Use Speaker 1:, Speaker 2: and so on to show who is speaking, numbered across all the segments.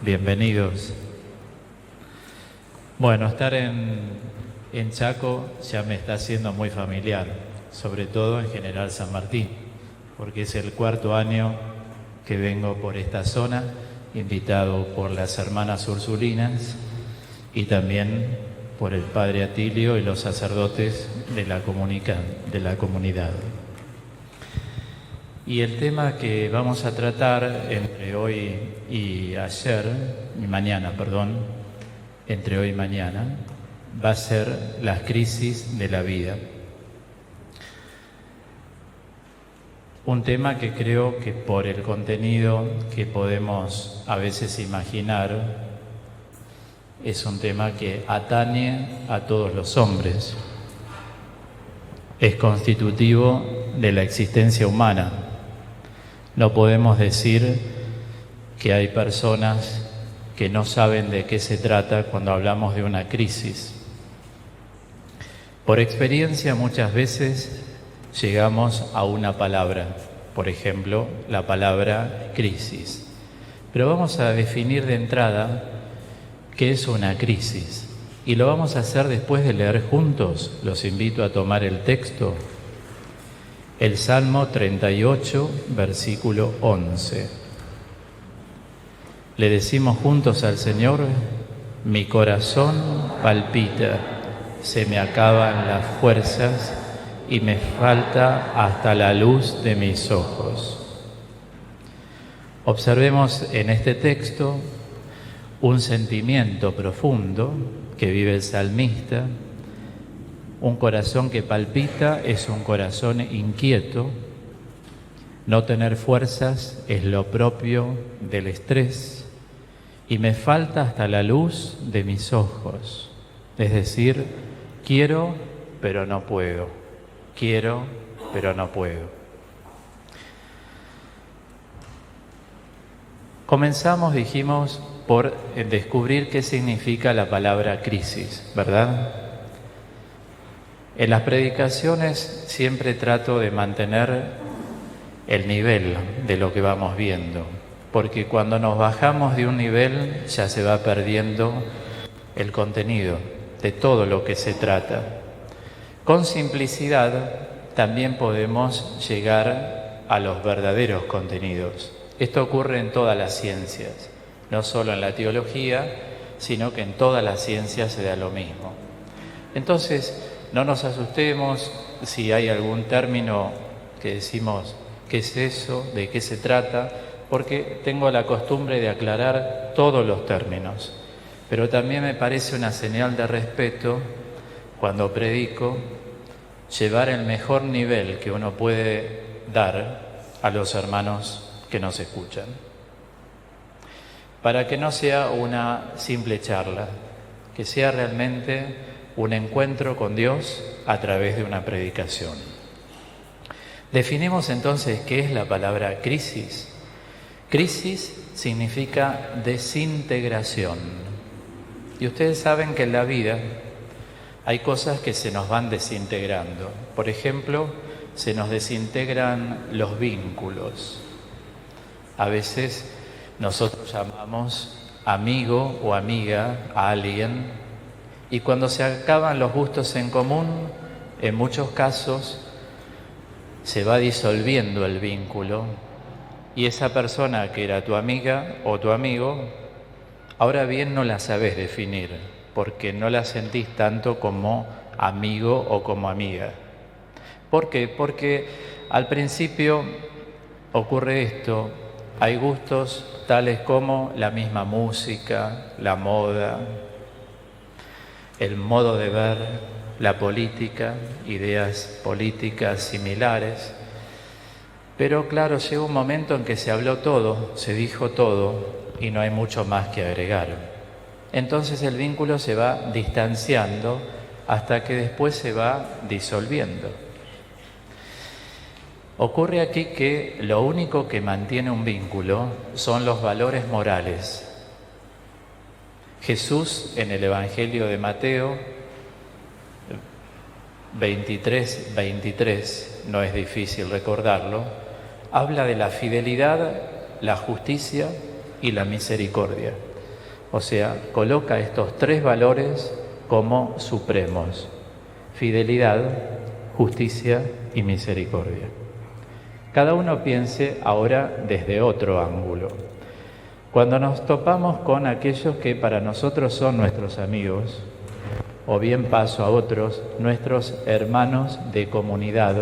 Speaker 1: Bienvenidos. Bueno, estar en Chaco ya me está siendo muy familiar, sobre todo en General San Martín, porque es el 4.º año que vengo por esta zona, invitado por las hermanas ursulinas y también por el padre Atilio y los sacerdotes de la comunidad. Y el tema que vamos a tratar entre hoy y mañana, entre hoy y mañana, va a ser las crisis de la vida. Un tema que creo que por el contenido que podemos a veces imaginar, es un tema que atañe a todos los hombres. Es constitutivo de la existencia humana. No podemos decir que hay personas que no saben de qué se trata cuando hablamos de una crisis. Por experiencia muchas veces llegamos a una palabra, por ejemplo, la palabra crisis. Pero vamos a definir de entrada qué es una crisis. Y lo vamos a hacer después de leer juntos. Los invito a tomar el texto. El Salmo 38, versículo 11. Le decimos juntos al Señor: mi corazón palpita, se me acaban las fuerzas y me falta hasta la luz de mis ojos. Observemos en este texto un sentimiento profundo que vive el salmista. Un corazón que palpita es un corazón inquieto. No tener fuerzas es lo propio del estrés. Y me falta hasta la luz de mis ojos. Es decir, quiero, pero no puedo. Quiero, pero no puedo. Comenzamos, dijimos, por descubrir qué significa la palabra crisis, ¿verdad? En las predicaciones siempre trato de mantener el nivel de lo que vamos viendo, porque cuando nos bajamos de un nivel ya se va perdiendo el contenido de todo lo que se trata. Con simplicidad también podemos llegar a los verdaderos contenidos. Esto ocurre en todas las ciencias, no solo en la teología, sino que en todas las ciencias se da lo mismo. Entonces, no nos asustemos si hay algún término que decimos, ¿qué es eso? ¿De qué se trata? Porque tengo la costumbre de aclarar todos los términos. Pero también me parece una señal de respeto, cuando predico, llevar el mejor nivel que uno puede dar a los hermanos que nos escuchan, para que no sea una simple charla, que sea realmente un encuentro con Dios a través de una predicación. Definimos entonces qué es la palabra crisis. Crisis significa desintegración. Y ustedes saben que en la vida hay cosas que se nos van desintegrando. Por ejemplo, se nos desintegran los vínculos. A veces nosotros llamamos amigo o amiga a alguien, y cuando se acaban los gustos en común, en muchos casos se va disolviendo el vínculo, y esa persona que era tu amiga o tu amigo, ahora bien no la sabes definir, porque no la sentís tanto como amigo o como amiga. ¿Por qué? Porque al principio ocurre esto: hay gustos tales como la misma música, la moda, el modo de ver, la política, ideas políticas similares. Pero claro, llega un momento en que se habló todo, se dijo todo y no hay mucho más que agregar. Entonces el vínculo se va distanciando hasta que después se va disolviendo. Ocurre aquí que lo único que mantiene un vínculo son los valores morales. Jesús, en el Evangelio de Mateo 23, no es difícil recordarlo, habla de la fidelidad, la justicia y la misericordia. O sea, coloca estos tres valores como supremos: fidelidad, justicia y misericordia. Cada uno piense ahora desde otro ángulo. Cuando nos topamos con aquellos que para nosotros son nuestros amigos, o bien paso a otros, nuestros hermanos de comunidad,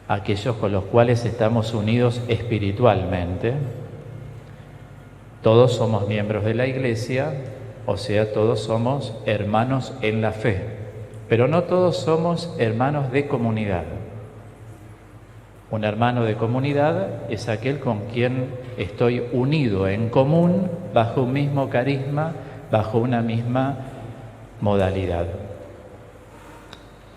Speaker 1: aquellos con los cuales estamos unidos espiritualmente, todos somos miembros de la Iglesia, o sea, todos somos hermanos en la fe, pero no todos somos hermanos de comunidad. Un hermano de comunidad es aquel con quien estoy unido en común, bajo un mismo carisma, bajo una misma modalidad.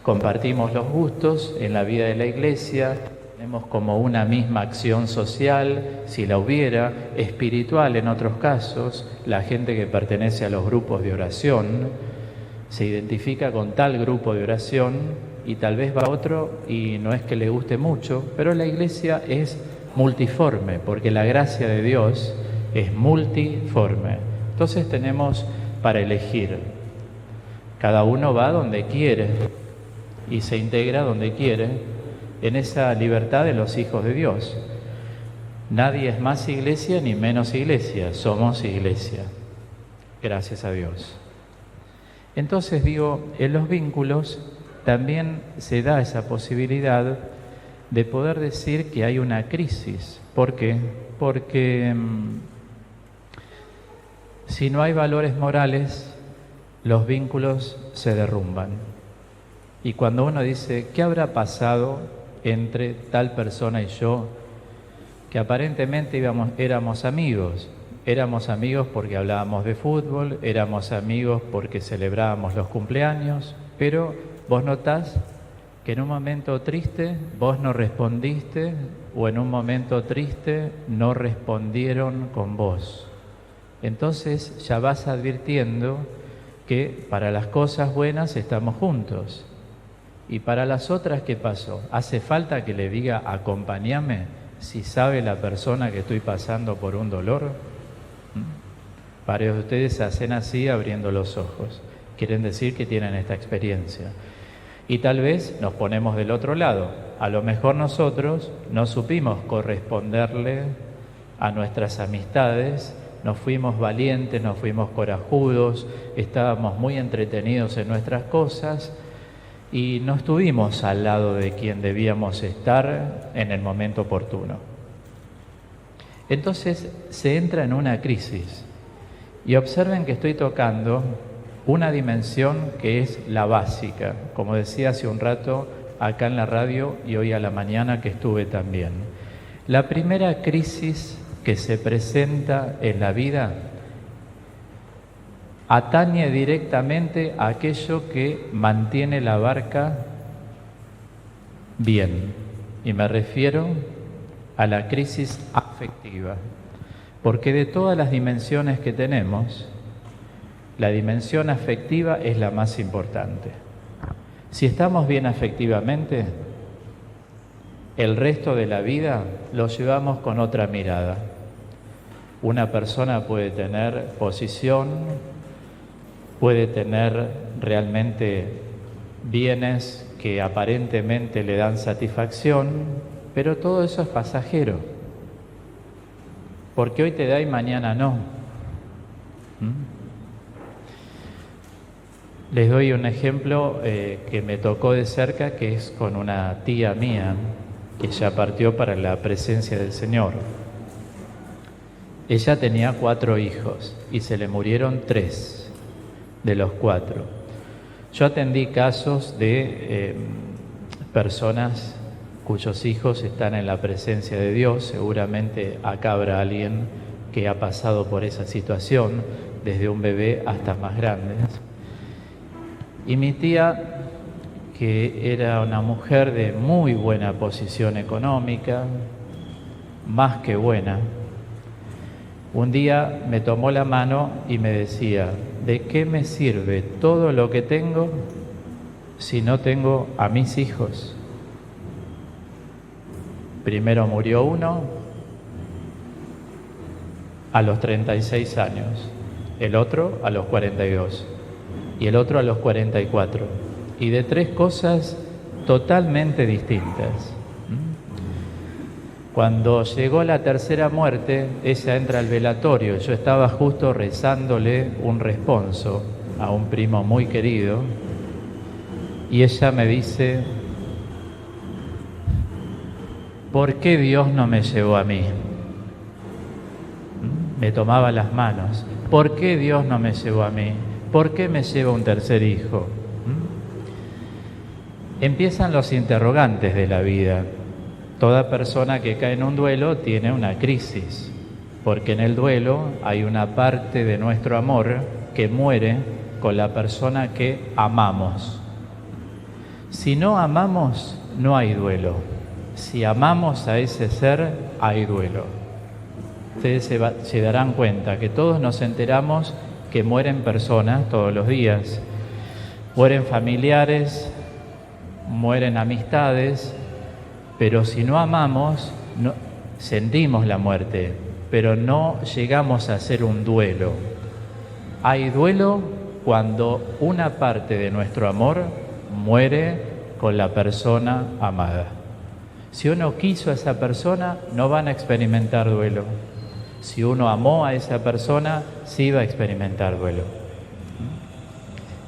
Speaker 1: Compartimos los gustos en la vida de la Iglesia, tenemos como una misma acción social, si la hubiera, espiritual en otros casos. La gente que pertenece a los grupos de oración se identifica con tal grupo de oración y tal vez va a otro y no es que le guste mucho, pero la Iglesia es multiforme, porque la gracia de Dios es multiforme. Entonces tenemos para elegir. Cada uno va donde quiere y se integra donde quiere en esa libertad de los hijos de Dios. Nadie es más iglesia ni menos iglesia, somos iglesia, gracias a Dios. Entonces digo, en los vínculos también se da esa posibilidad de poder decir que hay una crisis. ¿Por qué? Porque si no hay valores morales, los vínculos se derrumban. Y cuando uno dice, ¿qué habrá pasado entre tal persona y yo? Que aparentemente éramos amigos. Éramos amigos porque hablábamos de fútbol, éramos amigos porque celebrábamos los cumpleaños, pero vos notás que en un momento triste vos no respondiste, o en un momento triste no respondieron con vos. Entonces ya vas advirtiendo que para las cosas buenas estamos juntos. Y para las otras, ¿qué pasó? ¿Hace falta que le diga acompáñame si sabe la persona que estoy pasando por un dolor? Varios de ustedes hacen así abriendo los ojos. Quieren decir que tienen esta experiencia. Y tal vez nos ponemos del otro lado. A lo mejor nosotros no supimos corresponderle a nuestras amistades, nos fuimos valientes, nos fuimos corajudos, estábamos muy entretenidos en nuestras cosas y no estuvimos al lado de quien debíamos estar en el momento oportuno. Entonces se entra en una crisis y observen que estoy tocando una dimensión que es la básica, como decía hace un rato acá en la radio y hoy a la mañana que estuve también. La primera crisis que se presenta en la vida atañe directamente a aquello que mantiene la barca bien, y me refiero a la crisis afectiva, porque de todas las dimensiones que tenemos, la dimensión afectiva es la más importante. Si estamos bien afectivamente, el resto de la vida lo llevamos con otra mirada. Una persona puede tener posición, puede tener realmente bienes que aparentemente le dan satisfacción, pero todo eso es pasajero, porque hoy te da y mañana no. Les doy un ejemplo que me tocó de cerca, que es con una tía mía que ya partió para la presencia del Señor. Ella tenía 4 hijos y se le murieron 3 de los 4. Yo atendí casos de personas cuyos hijos están en la presencia de Dios. Seguramente acá habrá alguien que ha pasado por esa situación, desde un bebé hasta más grandes. Y mi tía, que era una mujer de muy buena posición económica, más que buena, un día me tomó la mano y me decía, ¿de qué me sirve todo lo que tengo si no tengo a mis hijos? Primero murió uno, a los 36 años, el otro a los 42 y el otro a los 44, y de tres cosas totalmente distintas. Cuando llegó la tercera muerte, ella entra al velatorio. Yo estaba justo rezándole un responso a un primo muy querido y ella me dice: ¿por qué Dios no me llevó a mí? Me tomaba las manos. ¿Por qué Dios no me llevó a mí? ¿Por qué me lleva un tercer hijo? Empiezan los interrogantes de la vida. Toda persona que cae en un duelo tiene una crisis, porque en el duelo hay una parte de nuestro amor que muere con la persona que amamos. Si no amamos, no hay duelo. Si amamos a ese ser, hay duelo. Ustedes se darán cuenta que todos nos enteramos que mueren personas todos los días. Mueren familiares, mueren amistades, pero si no amamos, sentimos la muerte, pero no llegamos a hacer un duelo. Hay duelo cuando una parte de nuestro amor muere con la persona amada. Si uno quiso a esa persona, no van a experimentar duelo. Si uno amó a esa persona, sí va a experimentar duelo.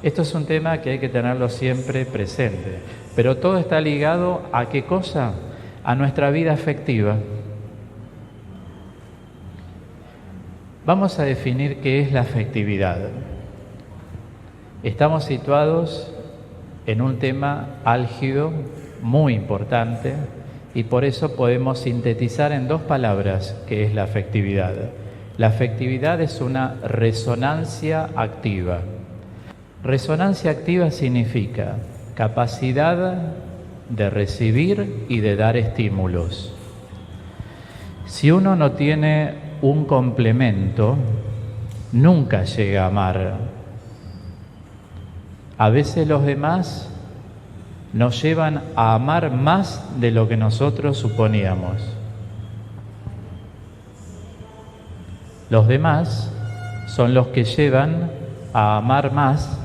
Speaker 1: Esto es un tema que hay que tenerlo siempre presente, pero todo está ligado a ¿qué cosa? A nuestra vida afectiva. Vamos a definir qué es la afectividad. Estamos situados en un tema álgido, muy importante, y por eso podemos sintetizar en dos palabras qué es la afectividad. La afectividad es una resonancia activa. Resonancia activa significa capacidad de recibir y de dar estímulos. Si uno no tiene un complemento, nunca llega a amar. A veces los demás nos llevan a amar más de lo que nosotros suponíamos. Los demás son los que llevan a amar más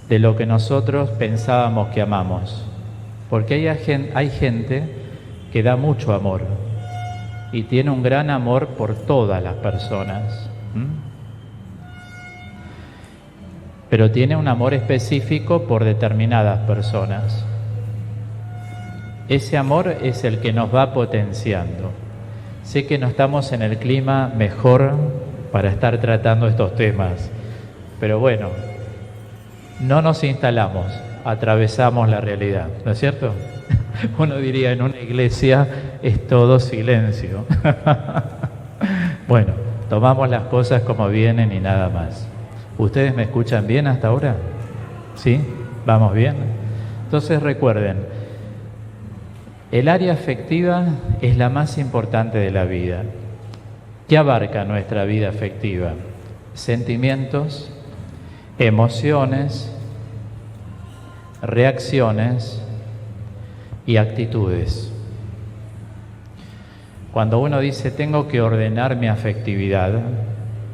Speaker 1: de lo que nosotros pensábamos que amamos. Porque hay gente que da mucho amor y tiene un gran amor por todas las personas. Pero tiene un amor específico por determinadas personas. Ese amor es el que nos va potenciando. Sé que no estamos en el clima mejor para estar tratando estos temas, pero bueno, no nos instalamos, atravesamos la realidad, ¿no es cierto? Uno diría, en una iglesia es todo silencio. Bueno, tomamos las cosas como vienen y nada más. ¿Ustedes me escuchan bien hasta ahora? ¿Sí? ¿Vamos bien? Entonces recuerden, el área afectiva es la más importante de la vida. ¿Qué abarca nuestra vida afectiva? Sentimientos, emociones, reacciones y actitudes. Cuando uno dice tengo que ordenar mi afectividad,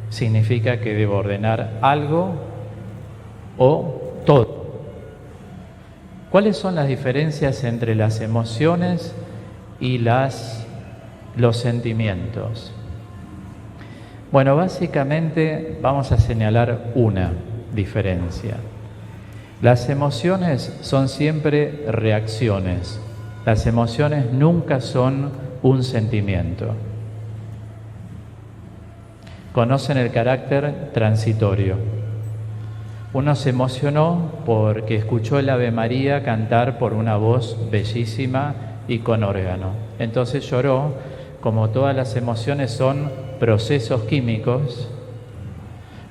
Speaker 1: significa que debo ordenar algo o todo. ¿Cuáles son las diferencias entre las emociones y los sentimientos? Bueno, básicamente vamos a señalar una diferencia. Las emociones son siempre reacciones. Las emociones nunca son un sentimiento. Conocen el carácter transitorio. Uno se emocionó porque escuchó el Ave María cantar por una voz bellísima y con órgano. Entonces lloró. Como todas las emociones son procesos químicos,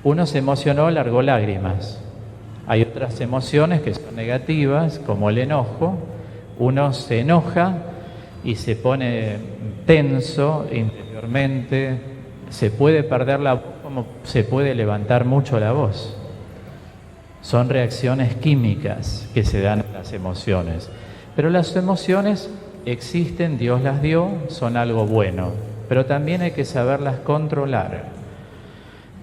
Speaker 1: uno se emocionó, largó lágrimas. Hay otras emociones que son negativas, como el enojo. Uno se enoja y se pone tenso interiormente. Se puede perder la voz como se puede levantar mucho la voz. Son reacciones químicas que se dan en las emociones. Pero las emociones existen, Dios las dio, son algo bueno. pero también hay que saberlas controlar.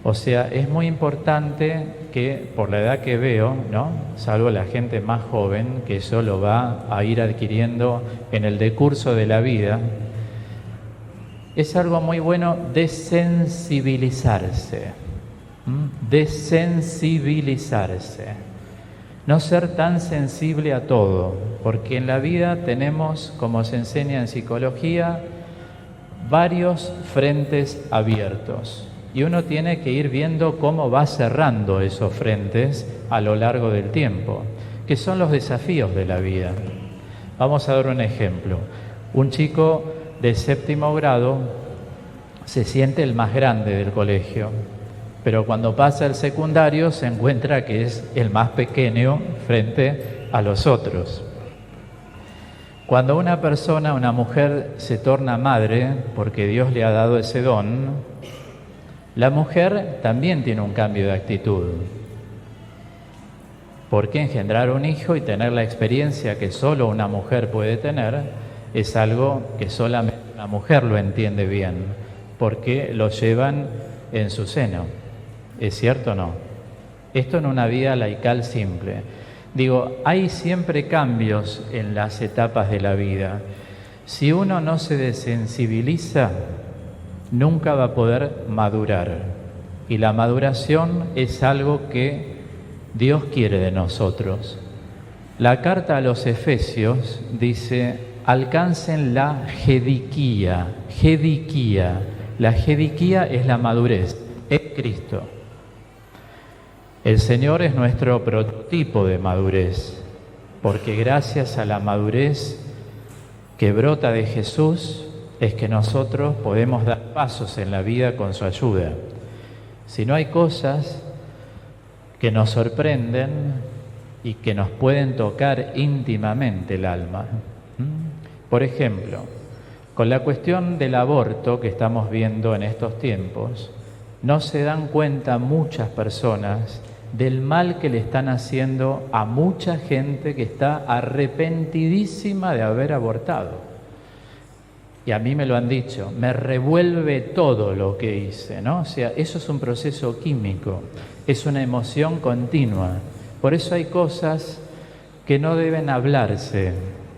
Speaker 1: O sea, es muy importante que, por la edad que veo, ¿no?, salvo la gente más joven, que eso lo va a ir adquiriendo en el decurso de la vida, es algo muy bueno desensibilizarse. Desensibilizarse. No ser tan sensible a todo, porque en la vida tenemos, como se enseña en psicología, varios frentes abiertos. Y uno tiene que ir viendo cómo va cerrando esos frentes a lo largo del tiempo, que son los desafíos de la vida. Vamos a dar un ejemplo. Un chico de 7º grado se siente el más grande del colegio, pero cuando pasa el secundario se encuentra que es el más pequeño frente a los otros. Cuando una persona, una mujer, se torna madre, porque Dios le ha dado ese don, la mujer también tiene un cambio de actitud. Porque engendrar un hijo y tener la experiencia que solo una mujer puede tener es algo que solamente una mujer lo entiende bien, porque lo llevan en su seno. ¿Es cierto o no? Esto en una vida laical simple. Digo, hay siempre cambios en las etapas de la vida. Si uno no se desensibiliza, nunca va a poder madurar. Y la maduración es algo que Dios quiere de nosotros. La carta a los Efesios dice, alcancen la jediquía. Jediquía. La jediquía es la madurez, es Cristo. El Señor es nuestro prototipo de madurez, porque gracias a la madurez que brota de Jesús es que nosotros podemos dar pasos en la vida con su ayuda. Si no hay cosas que nos sorprenden y que nos pueden tocar íntimamente el alma. Por ejemplo, con la cuestión del aborto que estamos viendo en estos tiempos, no se dan cuenta muchas personas del mal que le están haciendo a mucha gente que está arrepentidísima de haber abortado. Y a mí me lo han dicho, me revuelve todo lo que hice, ¿no? O sea, eso es un proceso químico, es una emoción continua. Por eso hay cosas que no deben hablarse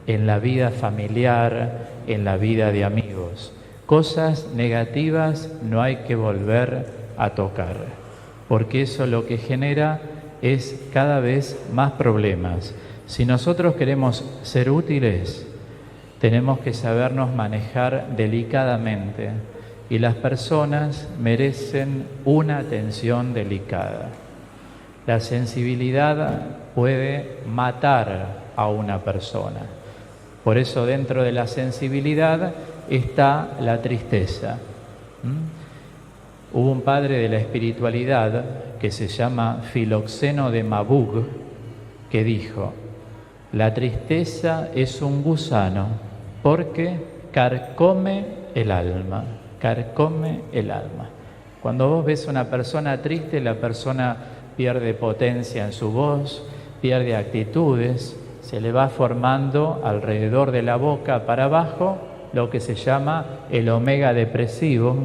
Speaker 1: en la vida familiar, en la vida de amigos. Cosas negativas no hay que volver a tocar, porque eso lo que genera es cada vez más problemas. Si nosotros queremos ser útiles, tenemos que sabernos manejar delicadamente y las personas merecen una atención delicada. La sensibilidad puede matar a una persona. Por eso dentro de la sensibilidad está la tristeza. Hubo un padre de la espiritualidad que se llama Filoxeno de Mabug que dijo, la tristeza es un gusano porque carcome el alma, carcome el alma. Cuando vos ves a una persona triste, la persona pierde potencia en su voz, pierde actitudes, se le va formando alrededor de la boca para abajo lo que se llama el omega depresivo.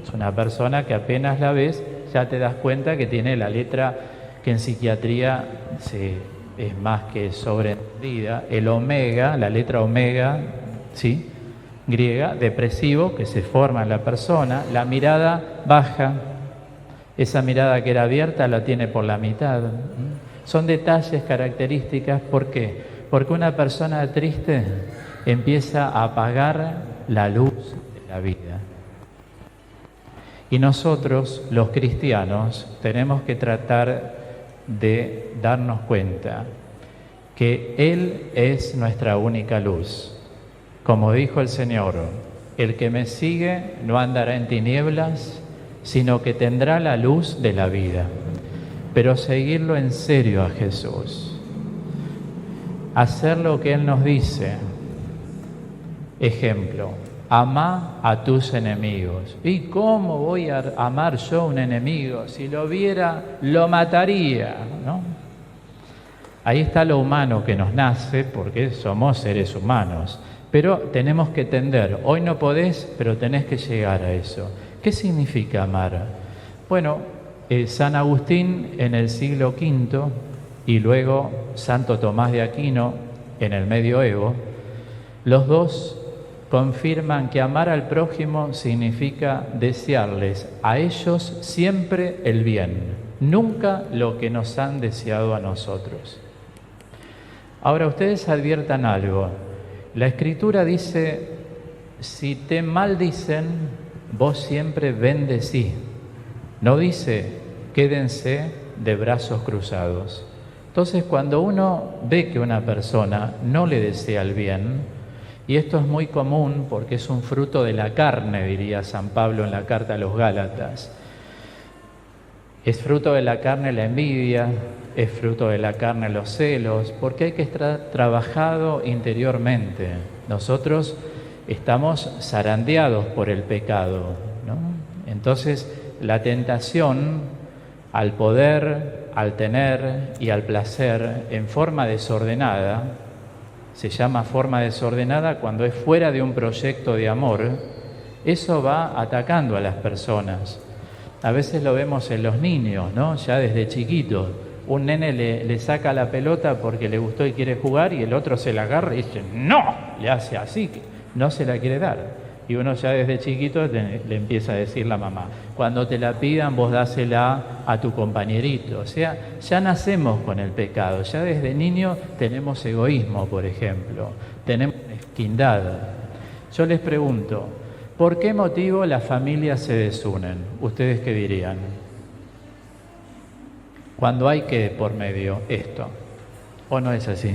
Speaker 1: Es una persona que apenas la ves, ya te das cuenta que tiene la letra que en psiquiatría es más que sobreentendida. El omega, la letra omega, ¿sí?, griega, depresivo, que se forma en la persona, la mirada baja, esa mirada que era abierta la tiene por la mitad. Son detalles, características, ¿por qué? Porque una persona triste empieza a apagar la luz de la vida. Y nosotros, los cristianos, tenemos que tratar de darnos cuenta que Él es nuestra única luz. Como dijo el Señor, el que me sigue no andará en tinieblas, sino que tendrá la luz de la vida. Pero seguirlo en serio a Jesús, hacer lo que Él nos dice. Ejemplo, ama a tus enemigos. ¿Y cómo voy a amar yo a un enemigo? Si lo viera, lo mataría, ¿no? Ahí está lo humano que nos nace, porque somos seres humanos. Pero tenemos que tender. Hoy no podés, pero tenés que llegar a eso. ¿Qué significa amar? Bueno, San Agustín en el siglo V y luego Santo Tomás de Aquino en el medioevo, los dos confirman que amar al prójimo significa desearles a ellos siempre el bien, nunca lo que nos han deseado a nosotros. Ahora ustedes adviertan algo. La Escritura dice, si te maldicen, vos siempre bendecí. No dice, quédense de brazos cruzados. Entonces, cuando uno ve que una persona no le desea el bien, y esto es muy común porque es un fruto de la carne, diría San Pablo en la carta a los Gálatas. Es fruto de la carne la envidia, es fruto de la carne los celos, porque hay que estar trabajado interiormente. Nosotros estamos zarandeados por el pecado, ¿no? Entonces, la tentación al poder, al tener y al placer en forma desordenada, se llama forma desordenada cuando es fuera de un proyecto de amor, eso va atacando a las personas. A veces lo vemos en los niños, ¿no? Ya desde chiquitos. Un nene le saca la pelota porque le gustó y quiere jugar y el otro se la agarra y dice, ¡no! Le hace así, que no se la quiere dar. Y uno ya desde chiquito le empieza a decir la mamá, cuando te la pidan vos dásela a tu compañerito. O sea, ya nacemos con el pecado, ya desde niño tenemos egoísmo, por ejemplo, tenemos mezquindad. Yo les pregunto, ¿por qué motivo las familias se desunen? ¿Ustedes qué dirían? Cuando hay que por medio esto, ¿o no es así?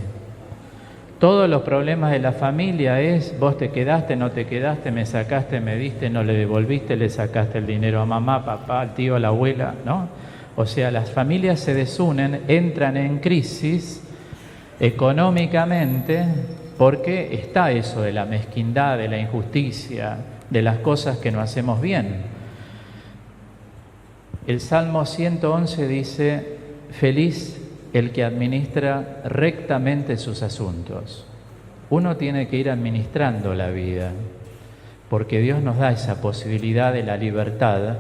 Speaker 1: Todos los problemas de la familia es, vos te quedaste, no te quedaste, me sacaste, me diste, no le devolviste, le sacaste el dinero a mamá, papá, al tío, a la abuela, ¿no? O sea, las familias se desunen, entran en crisis económicamente porque está eso de la mezquindad, de la injusticia, de las cosas que no hacemos bien. El Salmo 111 dice, feliz el que administra rectamente sus asuntos. Uno tiene que ir administrando la vida, porque Dios nos da esa posibilidad de la libertad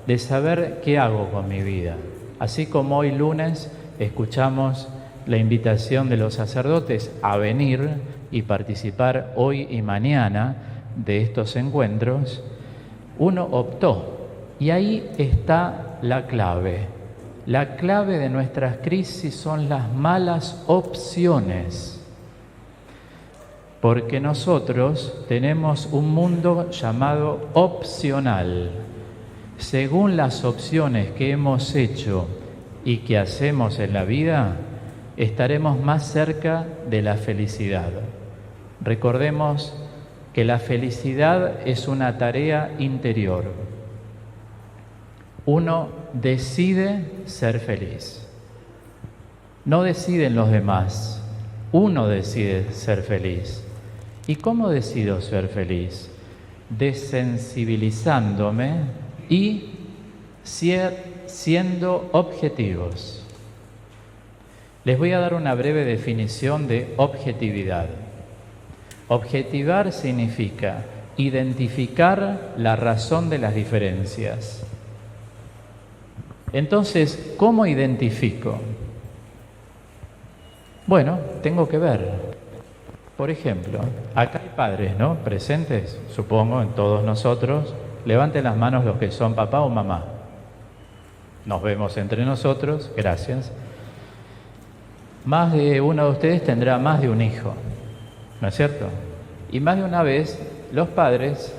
Speaker 1: de saber qué hago con mi vida. Así como hoy lunes escuchamos la invitación de los sacerdotes a venir y participar hoy y mañana de estos encuentros, uno optó, y ahí está la clave. La clave de nuestras crisis son las malas opciones, porque nosotros tenemos un mundo llamado opcional. Según las opciones que hemos hecho y que hacemos en la vida, estaremos más cerca de la felicidad. Recordemos que la felicidad es una tarea interior. Uno decide ser feliz. No deciden los demás, uno decide ser feliz. ¿Y cómo decido ser feliz? Desensibilizándome y siendo objetivos. Les voy a dar una breve definición de objetividad. Objetivar significa identificar la razón de las diferencias. Entonces, ¿cómo identifico? Bueno, tengo que ver. Por ejemplo, acá hay padres, ¿no? Presentes, supongo, en todos nosotros. Levanten las manos los que son papá o mamá. Nos vemos entre nosotros, gracias. Más de uno de ustedes tendrá más de un hijo, ¿no es cierto? Y más de una vez, los padres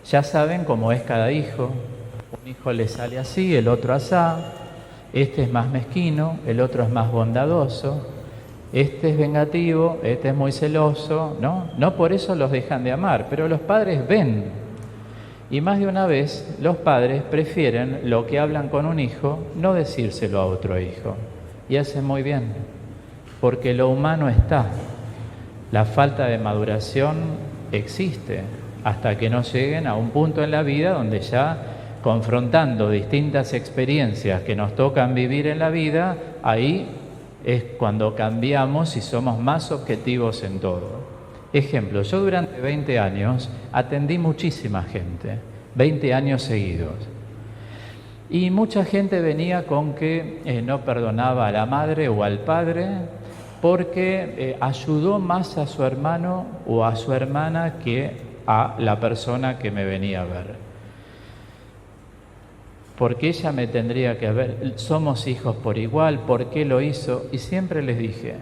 Speaker 1: ya saben cómo es cada hijo. Un hijo le sale así, el otro asá, este es más mezquino, el otro es más bondadoso, este es vengativo, este es muy celoso, ¿no? No por eso los dejan de amar, pero los padres ven. Y más de una vez los padres prefieren lo que hablan con un hijo, no decírselo a otro hijo. Y hacen muy bien, porque lo humano está. La falta de maduración existe hasta que no lleguen a un punto en la vida donde ya confrontando distintas experiencias que nos tocan vivir en la vida, ahí es cuando cambiamos y somos más objetivos en todo. Ejemplo, yo durante 20 años atendí muchísima gente, 20 años seguidos. Y mucha gente venía con que no perdonaba a la madre o al padre porque ayudó más a su hermano o a su hermana que a la persona que me venía a ver. Porque ella me tendría que ver, somos hijos por igual, ¿por qué lo hizo? Y siempre les dije,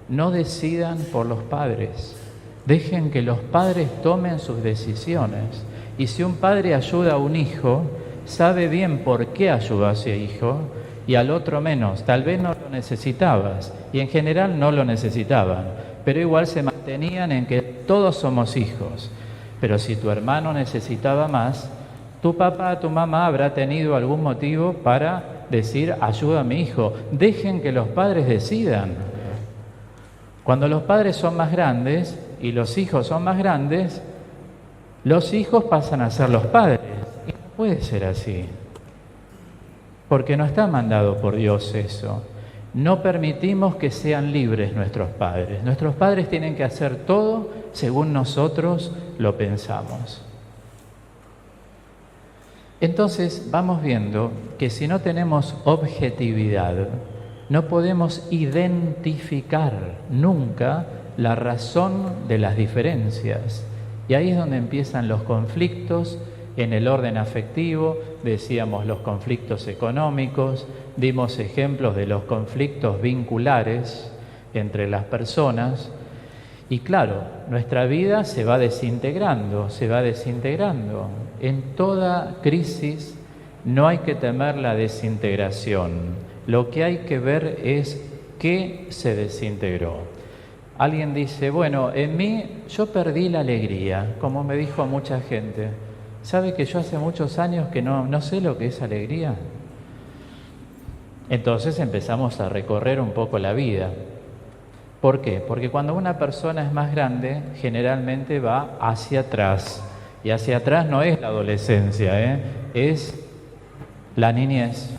Speaker 1: no decidan por los padres, dejen que los padres tomen sus decisiones. Y si un padre ayuda a un hijo, sabe bien por qué ayudó a ese hijo y al otro menos. Tal vez no lo necesitabas y en general no lo necesitaban, pero igual se mantenían en que todos somos hijos. Pero si tu hermano necesitaba más, tu papá, tu mamá habrá tenido algún motivo para decir, ayuda a mi hijo. Dejen que los padres decidan. Cuando los padres son más grandes y los hijos son más grandes, los hijos pasan a ser los padres. Y no puede ser así, porque no está mandado por Dios eso. No permitimos que sean libres nuestros padres. Nuestros padres tienen que hacer todo según nosotros lo pensamos. Entonces vamos viendo que si no tenemos objetividad, no podemos identificar nunca la razón de las diferencias. Y ahí es donde empiezan los conflictos en el orden afectivo, decíamos los conflictos económicos, dimos ejemplos de los conflictos vinculares entre las personas. Y claro, nuestra vida se va desintegrando, se va desintegrando. En toda crisis no hay que temer la desintegración. Lo que hay que ver es qué se desintegró. Alguien dice, bueno, en mí yo perdí la alegría, como me dijo mucha gente. ¿Sabe que yo hace muchos años que no sé lo que es alegría? Entonces empezamos a recorrer un poco la vida. ¿Por qué? Porque cuando una persona es más grande, generalmente va hacia atrás. Y hacia atrás no es la adolescencia, es la niñez.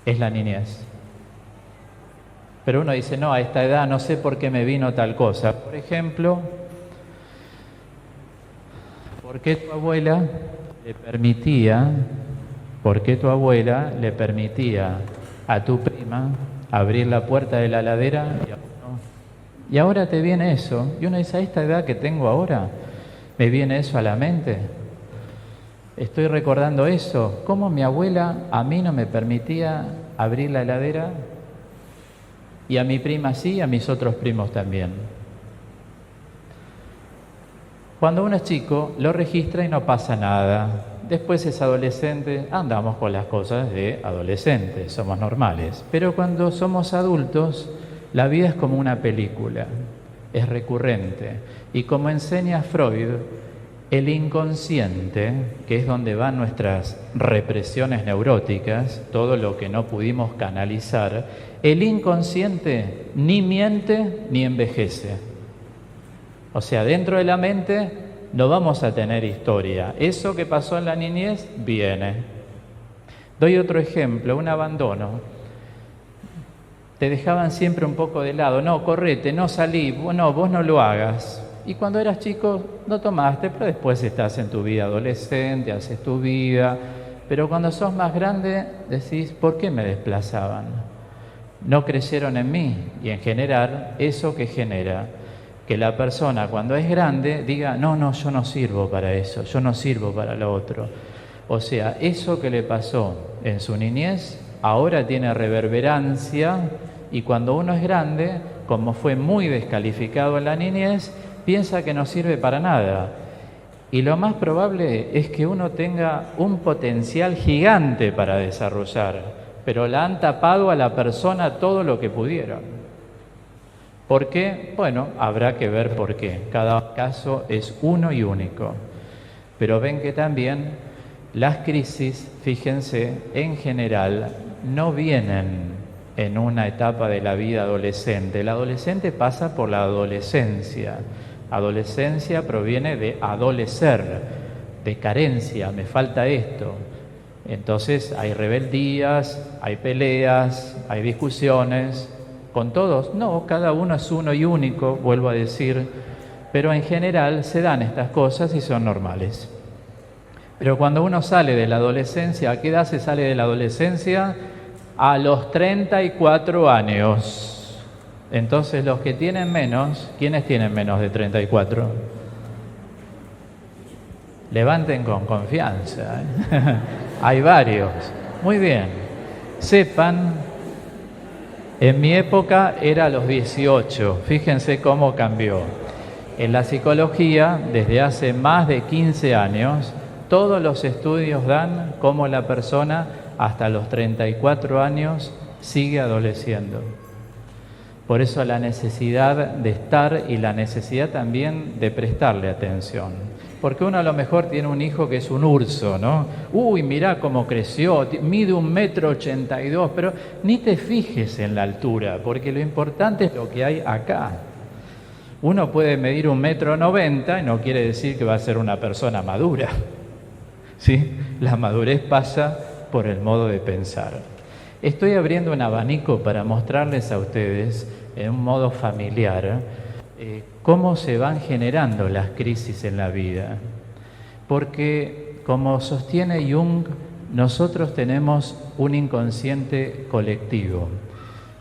Speaker 1: Es la niñez. Pero uno dice, no, a esta edad no sé por qué me vino tal cosa. Por ejemplo, ¿por qué tu abuela le permitía a tu prima abrir la puerta de la heladera y a uno? Y ahora te viene eso. Y uno dice, a esta edad que tengo ahora, ¿me viene eso a la mente? Estoy recordando eso. ¿Cómo mi abuela a mí no me permitía abrir la heladera? Y a mi prima sí, y a mis otros primos también. Cuando uno es chico, lo registra y no pasa nada. Después es adolescente, andamos con las cosas de adolescentes, somos normales. Pero cuando somos adultos, la vida es como una película, es recurrente. Y como enseña Freud, el inconsciente, que es donde van nuestras represiones neuróticas, todo lo que no pudimos canalizar, el inconsciente ni miente ni envejece. O sea, dentro de la mente no vamos a tener historia. Eso que pasó en la niñez viene. Doy otro ejemplo, un abandono. Te dejaban siempre un poco de lado. No, correte, no salí, no, vos no lo hagas. Y cuando eras chico no tomaste, pero después estás en tu vida adolescente, haces tu vida. Pero cuando sos más grande decís, ¿por qué me desplazaban? No creyeron en mí. Y en general, ¿eso qué genera? Que la persona cuando es grande diga, no, yo no sirvo para eso, yo no sirvo para lo otro. O sea, eso que le pasó en su niñez ahora tiene reverberancia y cuando uno es grande, como fue muy descalificado en la niñez, piensa que no sirve para nada. Y lo más probable es que uno tenga un potencial gigante para desarrollar, pero la han tapado a la persona todo lo que pudieron. ¿Por qué? Bueno, habrá que ver por qué. Cada caso es uno y único. Pero ven que también las crisis, fíjense, en general no vienen en una etapa de la vida adolescente. El adolescente pasa por la adolescencia. Adolescencia proviene de adolecer, de carencia, me falta esto. Entonces hay rebeldías, hay peleas, hay discusiones. ¿Con todos? No, cada uno es uno y único, vuelvo a decir. pero en general se dan estas cosas y son normales. Pero cuando uno sale de la adolescencia, ¿a qué edad se sale de la adolescencia? A los 34 años. Entonces los que tienen menos, ¿quiénes tienen menos de 34? Levanten con confianza, ¿eh? Hay varios. Muy bien. Sepan, en mi época era a los 18. Fíjense cómo cambió. En la psicología, desde hace más de 15 años, todos los estudios dan cómo la persona hasta los 34 años sigue adoleciendo. Por eso la necesidad de estar y la necesidad también de prestarle atención. Porque uno a lo mejor tiene un hijo que es un urso, ¿no? Uy, mirá cómo creció, mide 1,82 m, pero ni te fijes en la altura, porque lo importante es lo que hay acá. Uno puede medir 1,90 m y no quiere decir que va a ser una persona madura. ¿Sí? La madurez pasa por el modo de pensar. Estoy abriendo un abanico para mostrarles a ustedes, en un modo familiar, cómo se van generando las crisis en la vida. Porque, como sostiene Jung, nosotros tenemos un inconsciente colectivo.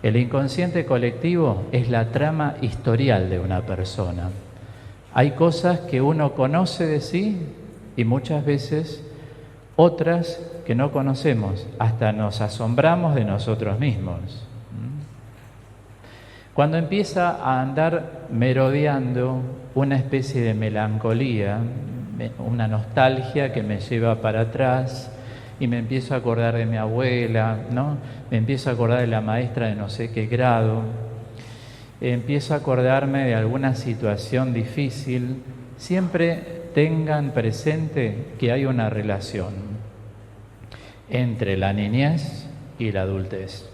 Speaker 1: El inconsciente colectivo es la trama historial de una persona. Hay cosas que uno conoce de sí y muchas veces otras que no conocemos, hasta nos asombramos de nosotros mismos. Cuando empieza a andar merodeando una especie de melancolía, una nostalgia que me lleva para atrás y me empiezo a acordar de mi abuela, ¿no? Me empiezo a acordar de la maestra de no sé qué grado, empiezo a acordarme de alguna situación difícil, siempre tengan presente que hay una relación entre la niñez y la adultez.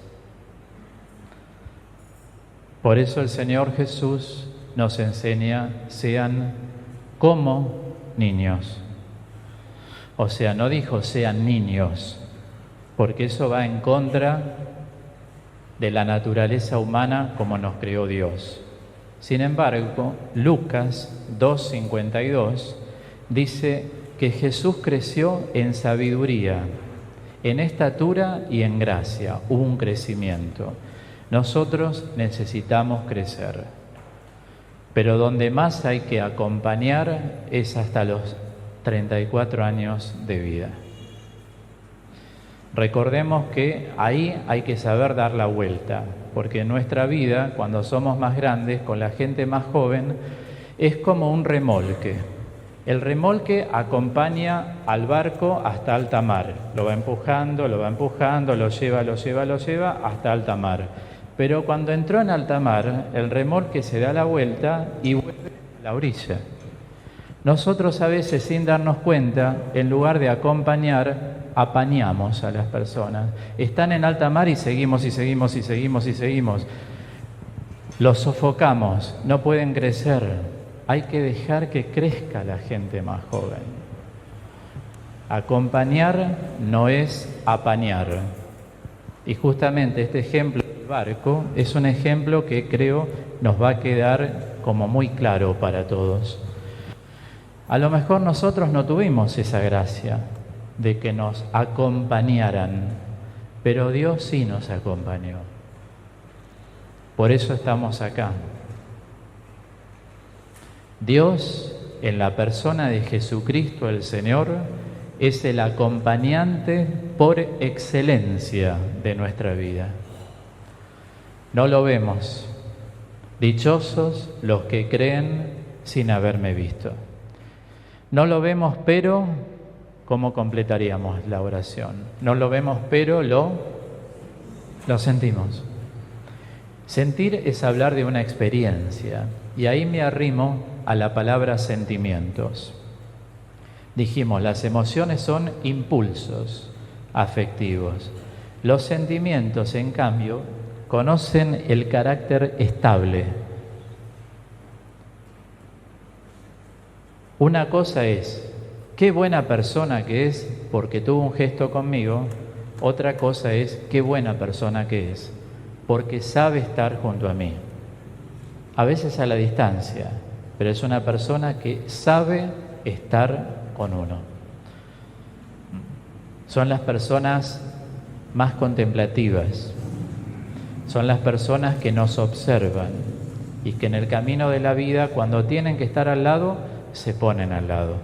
Speaker 1: Por eso el Señor Jesús nos enseña, sean como niños. O sea, no dijo sean niños, porque eso va en contra de la naturaleza humana como nos creó Dios. Sin embargo, Lucas 2:52 dice que Jesús creció en sabiduría, en estatura y en gracia. Hubo un crecimiento. Nosotros necesitamos crecer, pero donde más hay que acompañar es hasta los 34 años de vida. Recordemos que ahí hay que saber dar la vuelta, porque en nuestra vida, cuando somos más grandes, con la gente más joven, es como un remolque. El remolque acompaña al barco hasta alta mar, lo va empujando, lo lleva hasta alta mar. Pero cuando entró en alta mar, el remolque se da la vuelta y vuelve a la orilla. Nosotros a veces, sin darnos cuenta, en lugar de acompañar, apañamos a las personas. Están en alta mar y seguimos. Los sofocamos, no pueden crecer. Hay que dejar que crezca la gente más joven. Acompañar no es apañar. Y justamente este ejemplo del barco es un ejemplo que creo nos va a quedar como muy claro para todos. A lo mejor nosotros no tuvimos esa gracia de que nos acompañaran, pero Dios sí nos acompañó. Por eso estamos acá. Dios, en la persona de Jesucristo el Señor, es el acompañante por excelencia de nuestra vida. No lo vemos. Dichosos los que creen sin haberme visto. No lo vemos, pero ¿cómo completaríamos la oración? No lo vemos, pero lo sentimos. Sentir es hablar de una experiencia, y ahí me arrimo a la palabra sentimientos. Dijimos, las emociones son impulsos afectivos. Los sentimientos, en cambio, conocen el carácter estable. Una cosa es, qué buena persona que es porque tuvo un gesto conmigo. Otra cosa es, qué buena persona que es porque sabe estar junto a mí. A veces a la distancia, pero es una persona que sabe estar con uno. Son las personas más contemplativas, son las personas que nos observan y que en el camino de la vida, cuando tienen que estar al lado, se ponen al lado.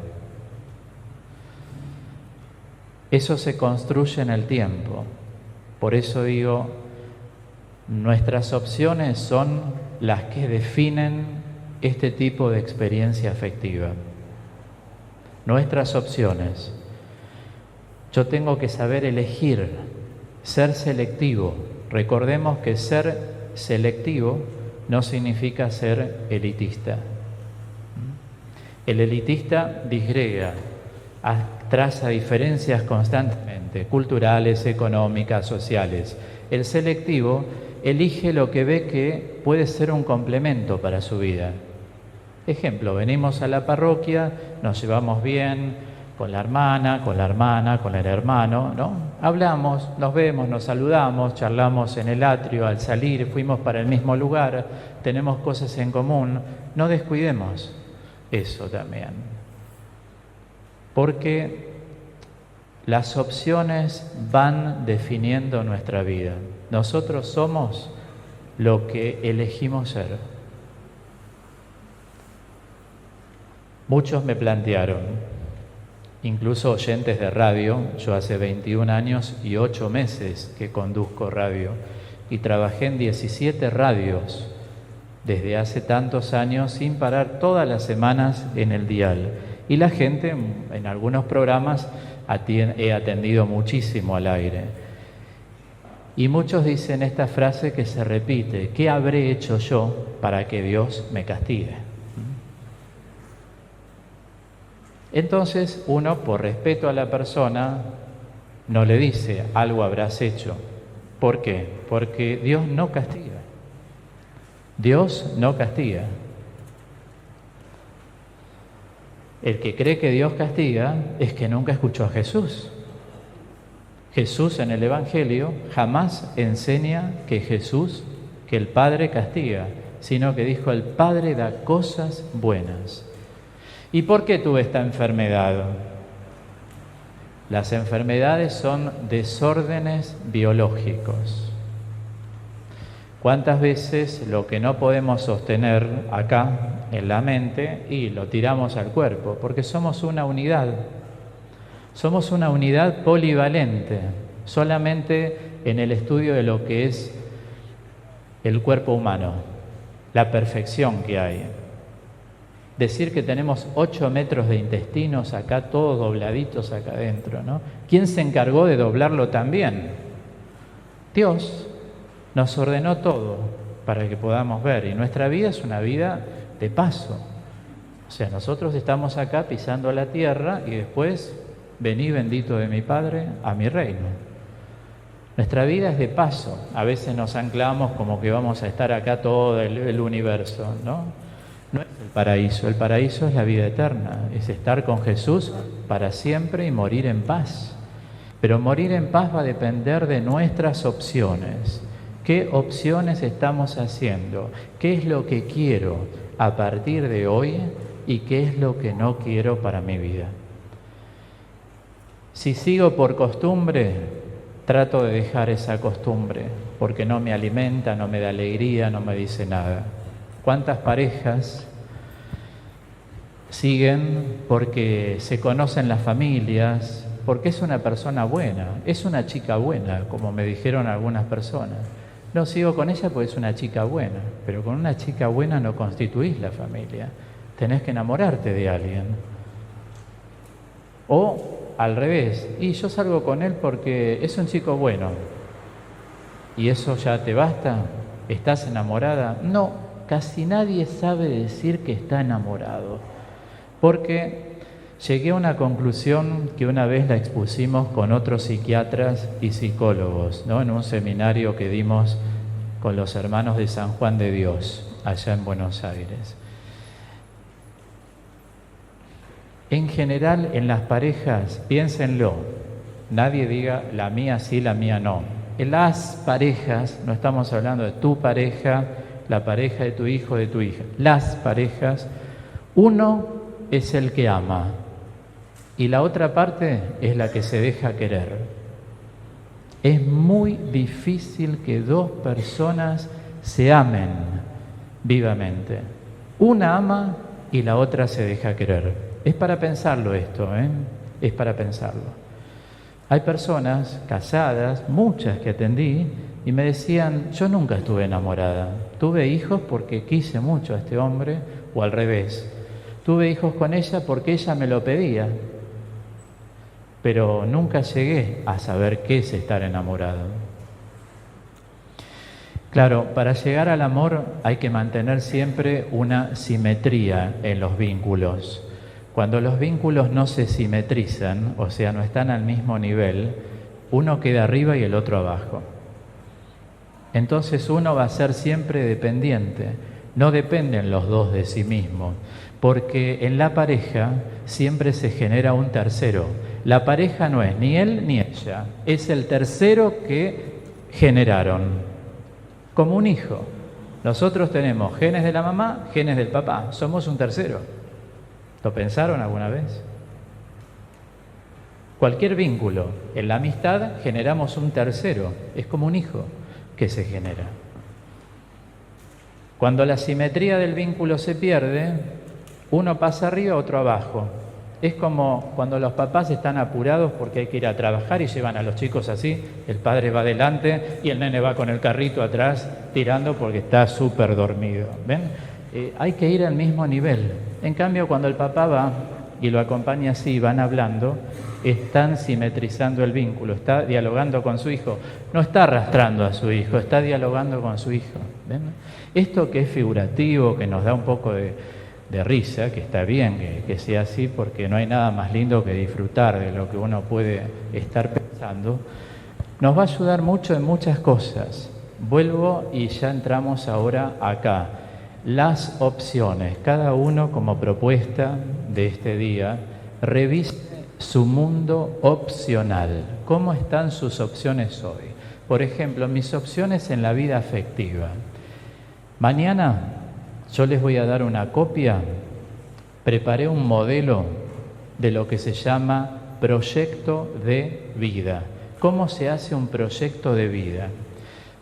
Speaker 1: Eso se construye en el tiempo. Por eso digo, nuestras opciones son las que definen este tipo de experiencia afectiva. Nuestras opciones. Yo tengo que saber elegir, ser selectivo. Recordemos que ser selectivo no significa ser elitista. El elitista disgrega, traza diferencias constantemente, culturales, económicas, sociales. El selectivo elige lo que ve que puede ser un complemento para su vida. Ejemplo, venimos a la parroquia, nos llevamos bien con la hermana, con el hermano, ¿no? Hablamos, nos vemos, nos saludamos, charlamos en el atrio al salir, fuimos para el mismo lugar, tenemos cosas en común. No descuidemos eso también, porque las opciones van definiendo nuestra vida. Nosotros somos lo que elegimos ser. Muchos me plantearon, incluso oyentes de radio, yo hace 21 años y 8 meses que conduzco radio y trabajé en 17 radios desde hace tantos años sin parar todas las semanas en el dial. Y la gente, en algunos programas, he atendido muchísimo al aire. Y muchos dicen esta frase que se repite: ¿qué habré hecho yo para que Dios me castigue? Entonces uno, por respeto a la persona, no le dice algo habrás hecho. ¿Por qué? Porque Dios no castiga. Dios no castiga. El que cree que Dios castiga es que nunca escuchó a Jesús. Jesús en el Evangelio jamás enseña que el Padre castiga, sino que dijo: el Padre da cosas buenas. ¿Y por qué tuve esta enfermedad? Las enfermedades son desórdenes biológicos. ¿Cuántas veces lo que no podemos sostener acá en la mente y lo tiramos al cuerpo? Porque somos una unidad. Somos una unidad polivalente, solamente en el estudio de lo que es el cuerpo humano, la perfección que hay. Decir que tenemos 8 metros de intestinos acá, todos dobladitos acá adentro, ¿no? ¿Quién se encargó de doblarlo también? Dios nos ordenó todo para que podamos ver, y nuestra vida es una vida de paso. O sea, nosotros estamos acá pisando la tierra y después, vení bendito de mi Padre a mi reino. Nuestra vida es de paso. A veces nos anclamos como que vamos a estar acá todo el universo, ¿no? No es el paraíso es la vida eterna, es estar con Jesús para siempre y morir en paz. Pero morir en paz va a depender de nuestras opciones. ¿Qué opciones estamos haciendo? ¿Qué es lo que quiero a partir de hoy y qué es lo que no quiero para mi vida? Si sigo por costumbre, trato de dejar esa costumbre, porque no me alimenta, no me da alegría, no me dice nada. ¿Cuántas parejas siguen porque se conocen las familias, porque es una persona buena, es una chica buena, como me dijeron algunas personas? No sigo con ella porque es una chica buena, pero con una chica buena no constituís la familia. Tenés que enamorarte de alguien. O al revés, y yo salgo con él porque es un chico bueno. ¿Y eso ya te basta? ¿Estás enamorada? No. Casi nadie sabe decir que está enamorado, porque llegué a una conclusión que una vez la expusimos con otros psiquiatras y psicólogos, ¿no? En un seminario que dimos con los hermanos de San Juan de Dios, allá en Buenos Aires. En general, en las parejas, piénsenlo, nadie diga la mía sí, la mía no. En las parejas, no estamos hablando de tu pareja, la pareja de tu hijo, de tu hija. Las parejas Uno es el que ama y la otra parte es la que se deja querer. Es muy difícil que dos personas se amen vivamente. Una ama y la otra se deja querer. Es para pensarlo esto, es para pensarlo. Hay personas casadas, muchas que atendí, y me decían, yo nunca estuve enamorada. Tuve hijos porque quise mucho a este hombre, o al revés. Tuve hijos con ella porque ella me lo pedía, pero nunca llegué a saber qué es estar enamorado. Claro, para llegar al amor hay que mantener siempre una simetría en los vínculos. Cuando los vínculos no se simetrizan, o sea, no están al mismo nivel, uno queda arriba y el otro abajo. Entonces uno va a ser siempre dependiente, no dependen los dos de sí mismos, porque en la pareja siempre se genera un tercero. La pareja no es ni él ni ella, es el tercero que generaron, como un hijo. Nosotros tenemos genes de la mamá, genes del papá, somos un tercero. ¿Lo pensaron alguna vez? Cualquier vínculo, en la amistad generamos un tercero, es como un hijo que se genera. Cuando la simetría del vínculo se pierde, uno pasa arriba, otro abajo. Es como cuando los papás están apurados porque hay que ir a trabajar y llevan a los chicos así, el padre va adelante y el nene va con el carrito atrás tirando porque está súper dormido. ¿Ven? Hay que ir al mismo nivel. En cambio, cuando el papá va y lo acompaña así, van hablando, están simetrizando el vínculo, está dialogando con su hijo, no está arrastrando a su hijo, está dialogando con su hijo. ¿Ven? Esto que es figurativo, que nos da un poco de risa, que está bien que sea así, porque no hay nada más lindo que disfrutar de lo que uno puede estar pensando, nos va a ayudar mucho en muchas cosas. Vuelvo y ya entramos ahora acá. Las opciones, cada uno como propuesta de este día, revise su mundo opcional. ¿Cómo están sus opciones hoy? Por ejemplo, mis opciones en la vida afectiva. Mañana yo les voy a dar una copia, preparé un modelo de lo que se llama proyecto de vida. ¿Cómo se hace un proyecto de vida?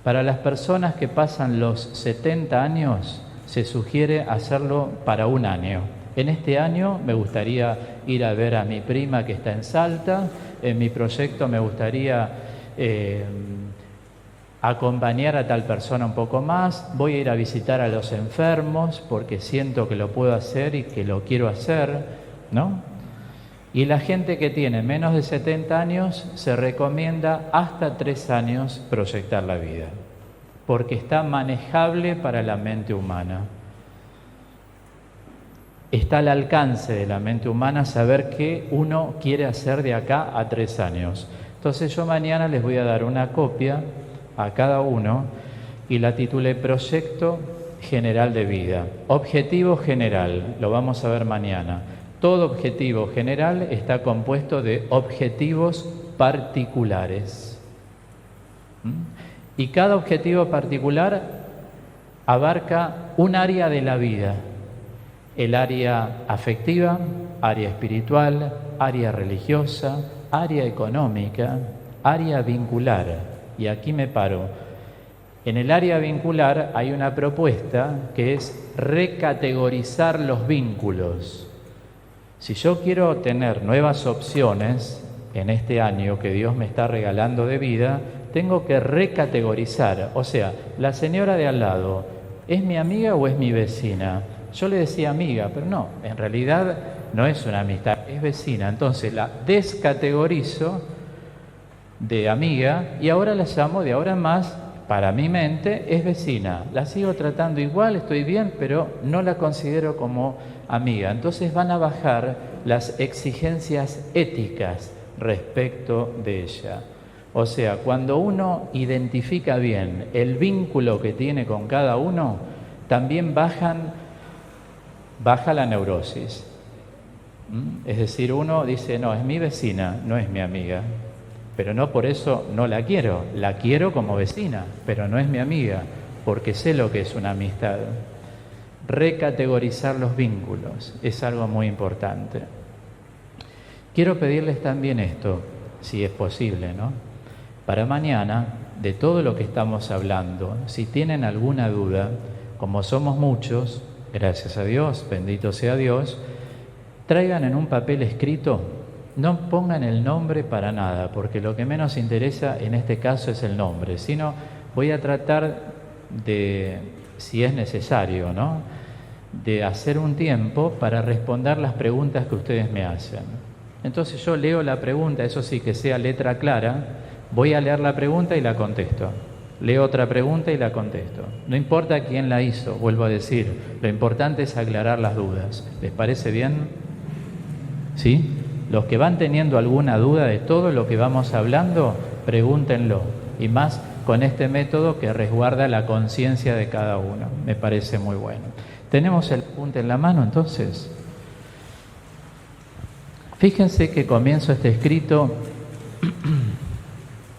Speaker 1: Para las personas que pasan los 70 años, se sugiere hacerlo para un año. En este año me gustaría ir a ver a mi prima que está en Salta, en mi proyecto me gustaría acompañar a tal persona un poco más, voy a ir a visitar a los enfermos porque siento que lo puedo hacer y que lo quiero hacer, ¿no? Y la gente que tiene menos de 70 años se recomienda hasta 3 años proyectar la vida, porque está manejable para la mente humana. Está al alcance de la mente humana saber qué uno quiere hacer de acá a 3 años. Entonces yo mañana les voy a dar una copia a cada uno y la titulé Proyecto General de Vida. Objetivo general, lo vamos a ver mañana. Todo objetivo general está compuesto de objetivos particulares. Y cada objetivo particular abarca un área de la vida. El área afectiva, área espiritual, área religiosa, área económica, área vincular. Y aquí me paro. En el área vincular hay una propuesta que es recategorizar los vínculos. Si yo quiero tener nuevas opciones en este año que Dios me está regalando de vida, tengo que recategorizar. O sea, la señora de al lado, ¿es mi amiga o es mi vecina? Yo le decía amiga, pero no, en realidad no es una amistad, es vecina. Entonces la descategorizo de amiga y ahora la llamo de ahora en más, para mi mente, es vecina. La sigo tratando igual, estoy bien, pero no la considero como amiga. Entonces van a bajar las exigencias éticas respecto de ella. O sea, cuando uno identifica bien el vínculo que tiene con cada uno, también baja la neurosis. Es decir, uno dice, no, es mi vecina, no es mi amiga. Pero no por eso no la quiero como vecina, pero no es mi amiga, porque sé lo que es una amistad. recategorizar los vínculos, es algo muy importante. Quiero pedirles también esto, si es posible, ¿no? Para mañana, de todo lo que estamos hablando, si tienen alguna duda, como somos muchos, gracias a Dios, bendito sea Dios, traigan en un papel escrito, no pongan el nombre para nada, porque lo que menos interesa en este caso es el nombre, sino voy a tratar de, si es necesario, ¿no?, de hacer un tiempo para responder las preguntas que ustedes me hacen. Entonces yo leo la pregunta, eso sí, que sea letra clara, voy a leer la pregunta y la contesto. Leo otra pregunta y la contesto. No importa quién la hizo, vuelvo a decir, lo importante es aclarar las dudas. ¿Les parece bien? ¿Sí? Los que van teniendo alguna duda de todo lo que vamos hablando, pregúntenlo. Y más con este método que resguarda la conciencia de cada uno. Me parece muy bueno. ¿Tenemos el apunte en la mano entonces? Fíjense que comienzo este escrito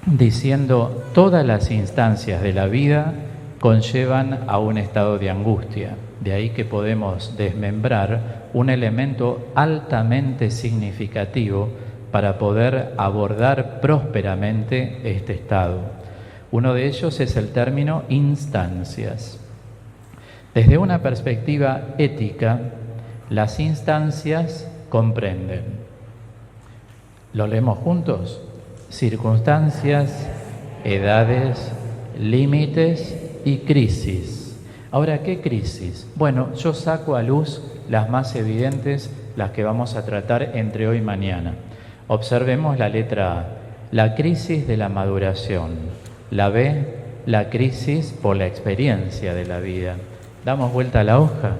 Speaker 1: diciendo: todas las instancias de la vida conllevan a un estado de angustia. De ahí que podemos desmembrar un elemento altamente significativo para poder abordar prósperamente este estado. Uno de ellos es el término instancias. Desde una perspectiva ética, las instancias comprenden. ¿Lo leemos juntos? Circunstancias, edades, límites y crisis. Ahora, ¿qué crisis? Bueno, yo saco a luz las más evidentes, las que vamos a tratar entre hoy y mañana. Observemos la letra A, la crisis de la maduración. La B, la crisis por la experiencia de la vida. Damos vuelta a la hoja.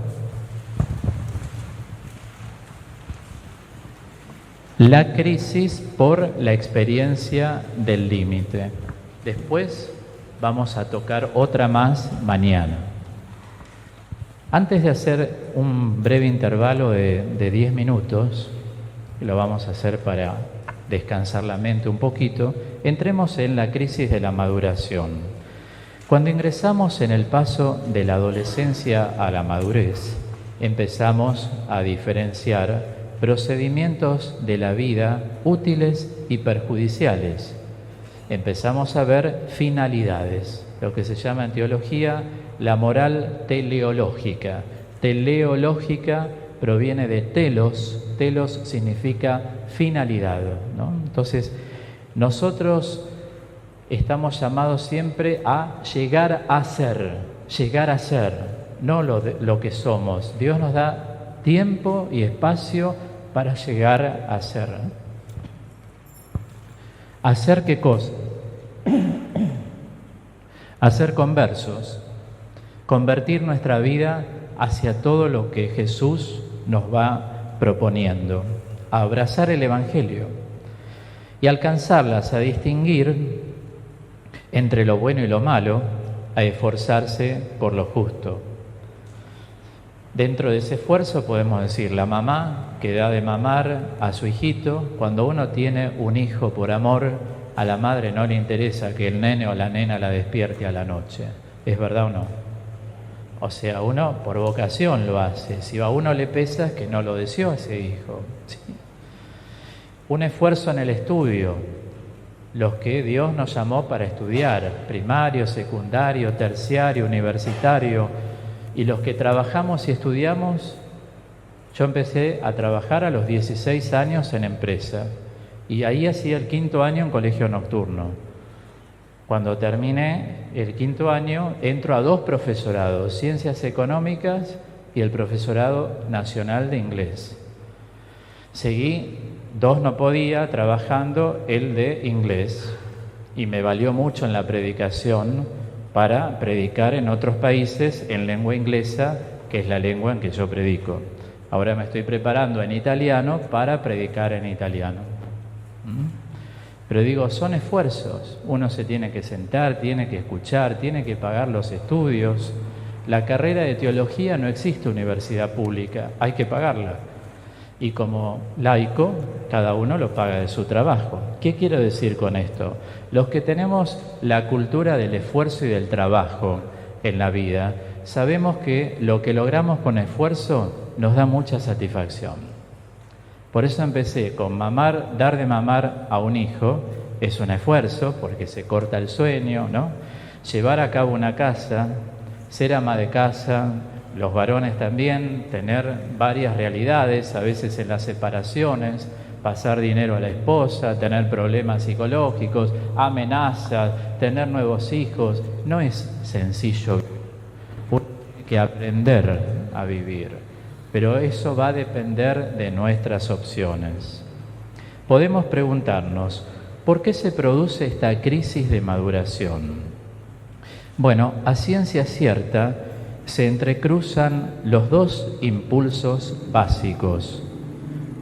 Speaker 1: La crisis por la experiencia del límite. Después vamos a tocar otra más mañana. Antes de hacer un breve intervalo de 10 minutos, lo vamos a hacer para descansar la mente un poquito, entremos en la crisis de la maduración. Cuando ingresamos en el paso de la adolescencia a la madurez, empezamos a diferenciar procedimientos de la vida útiles y perjudiciales. Empezamos a ver finalidades, lo que se llama en teología la moral teleológica. Teleológica proviene de telos, telos significa finalidad, ¿no? Entonces, nosotros estamos llamados siempre a llegar a ser, no lo que somos. Dios nos da tiempo y espacio para llegar a ser. ¿Hacer qué cosa? Hacer conversos, convertir nuestra vida hacia todo lo que Jesús nos va proponiendo, a abrazar el Evangelio y alcanzarlas a distinguir entre lo bueno y lo malo, a esforzarse por lo justo. Dentro de ese esfuerzo podemos decir, la mamá que da de mamar a su hijito, cuando uno tiene un hijo por amor, a la madre no le interesa que el nene o la nena la despierte a la noche. ¿Es verdad o no? O sea, uno por vocación lo hace. Si a uno le pesa, es que no lo deseó ese hijo. ¿Sí? Un esfuerzo en el estudio. Los que Dios nos llamó para estudiar, primario, secundario, terciario, universitario, y los que trabajamos y estudiamos. Yo empecé a trabajar a los 16 años en empresa, y ahí hacía el 5º año en colegio nocturno. Cuando terminé el 5º año, entro a 2 profesorados, Ciencias Económicas y el Profesorado Nacional de Inglés. Seguí 2 no podía, trabajando el de inglés, y me valió mucho en la predicación para predicar en otros países en lengua inglesa, que es la lengua en que yo predico. Ahora me estoy preparando en italiano para predicar en italiano. Pero digo, son esfuerzos. Uno se tiene que sentar, tiene que escuchar, tiene que pagar los estudios. La carrera de teología no existe universidad pública, hay que pagarla. Y como laico, cada uno lo paga de su trabajo. ¿Qué quiero decir con esto? Los que tenemos la cultura del esfuerzo y del trabajo en la vida, sabemos que lo que logramos con esfuerzo nos da mucha satisfacción. Por eso empecé con dar de mamar a un hijo es un esfuerzo, porque se corta el sueño, ¿no? Llevar a cabo una casa, ser ama de casa, los varones también, tener varias realidades, a veces en las separaciones, pasar dinero a la esposa, tener problemas psicológicos, amenazas, tener nuevos hijos, no es sencillo. Uno tiene que aprender a vivir. Pero eso va a depender de nuestras opciones. Podemos preguntarnos, ¿por qué se produce esta crisis de maduración? Bueno, a ciencia cierta se entrecruzan los dos impulsos básicos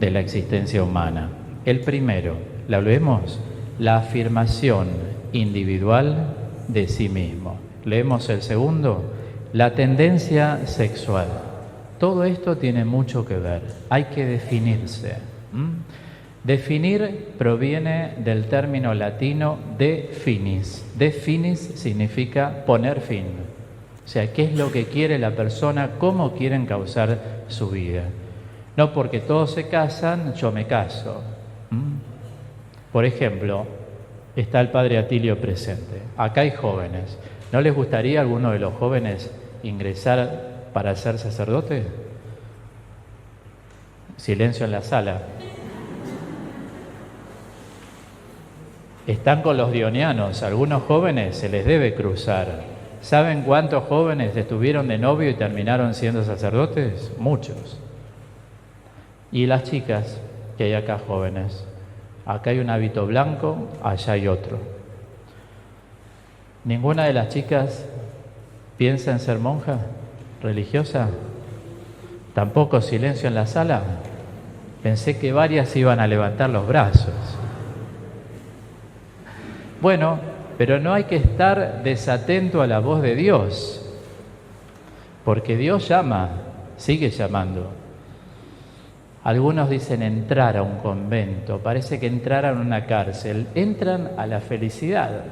Speaker 1: de la existencia humana. El primero, ¿la leemos? La afirmación individual de sí mismo. Leemos el segundo, la tendencia sexual. Todo esto tiene mucho que ver, hay que definirse. Definir proviene del término latino de finis. De finis significa poner fin. O sea, ¿qué es lo que quiere la persona? ¿Cómo quieren causar su vida? No porque todos se casan, yo me caso. Por ejemplo, está el padre Atilio presente. Acá hay jóvenes. ¿No les gustaría a alguno de los jóvenes ingresar para ser sacerdote? Silencio en la sala. Están con los dionianos. Algunos jóvenes se les debe cruzar. ¿Saben cuántos jóvenes estuvieron de novio y terminaron siendo sacerdotes? Muchos. Y las chicas que hay acá jóvenes. Acá hay un hábito blanco, allá hay otro. ¿Ninguna de las chicas piensa en ser monja religiosa? ¿Tampoco silencio en la sala? Pensé que varias iban a levantar los brazos. Bueno, pero no hay que estar desatento a la voz de Dios, porque Dios llama, sigue llamando. Algunos dicen entrar a un convento, parece que entraran a una cárcel. Entran a la felicidad.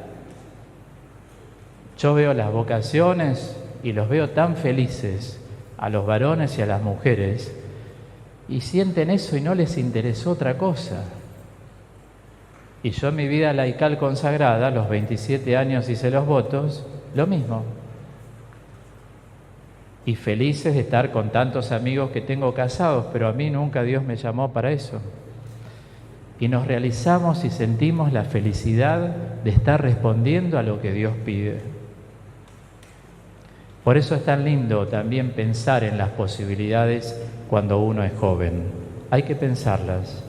Speaker 1: Yo veo las vocaciones y los veo tan felices, a los varones y a las mujeres, y sienten eso y no les interesó otra cosa. Y yo en mi vida laical consagrada, a los 27 años hice los votos, lo mismo. Y felices de estar con tantos amigos que tengo casados, pero a mí nunca Dios me llamó para eso. Y nos realizamos y sentimos la felicidad de estar respondiendo a lo que Dios pide. Por eso es tan lindo también pensar en las posibilidades cuando uno es joven. Hay que pensarlas,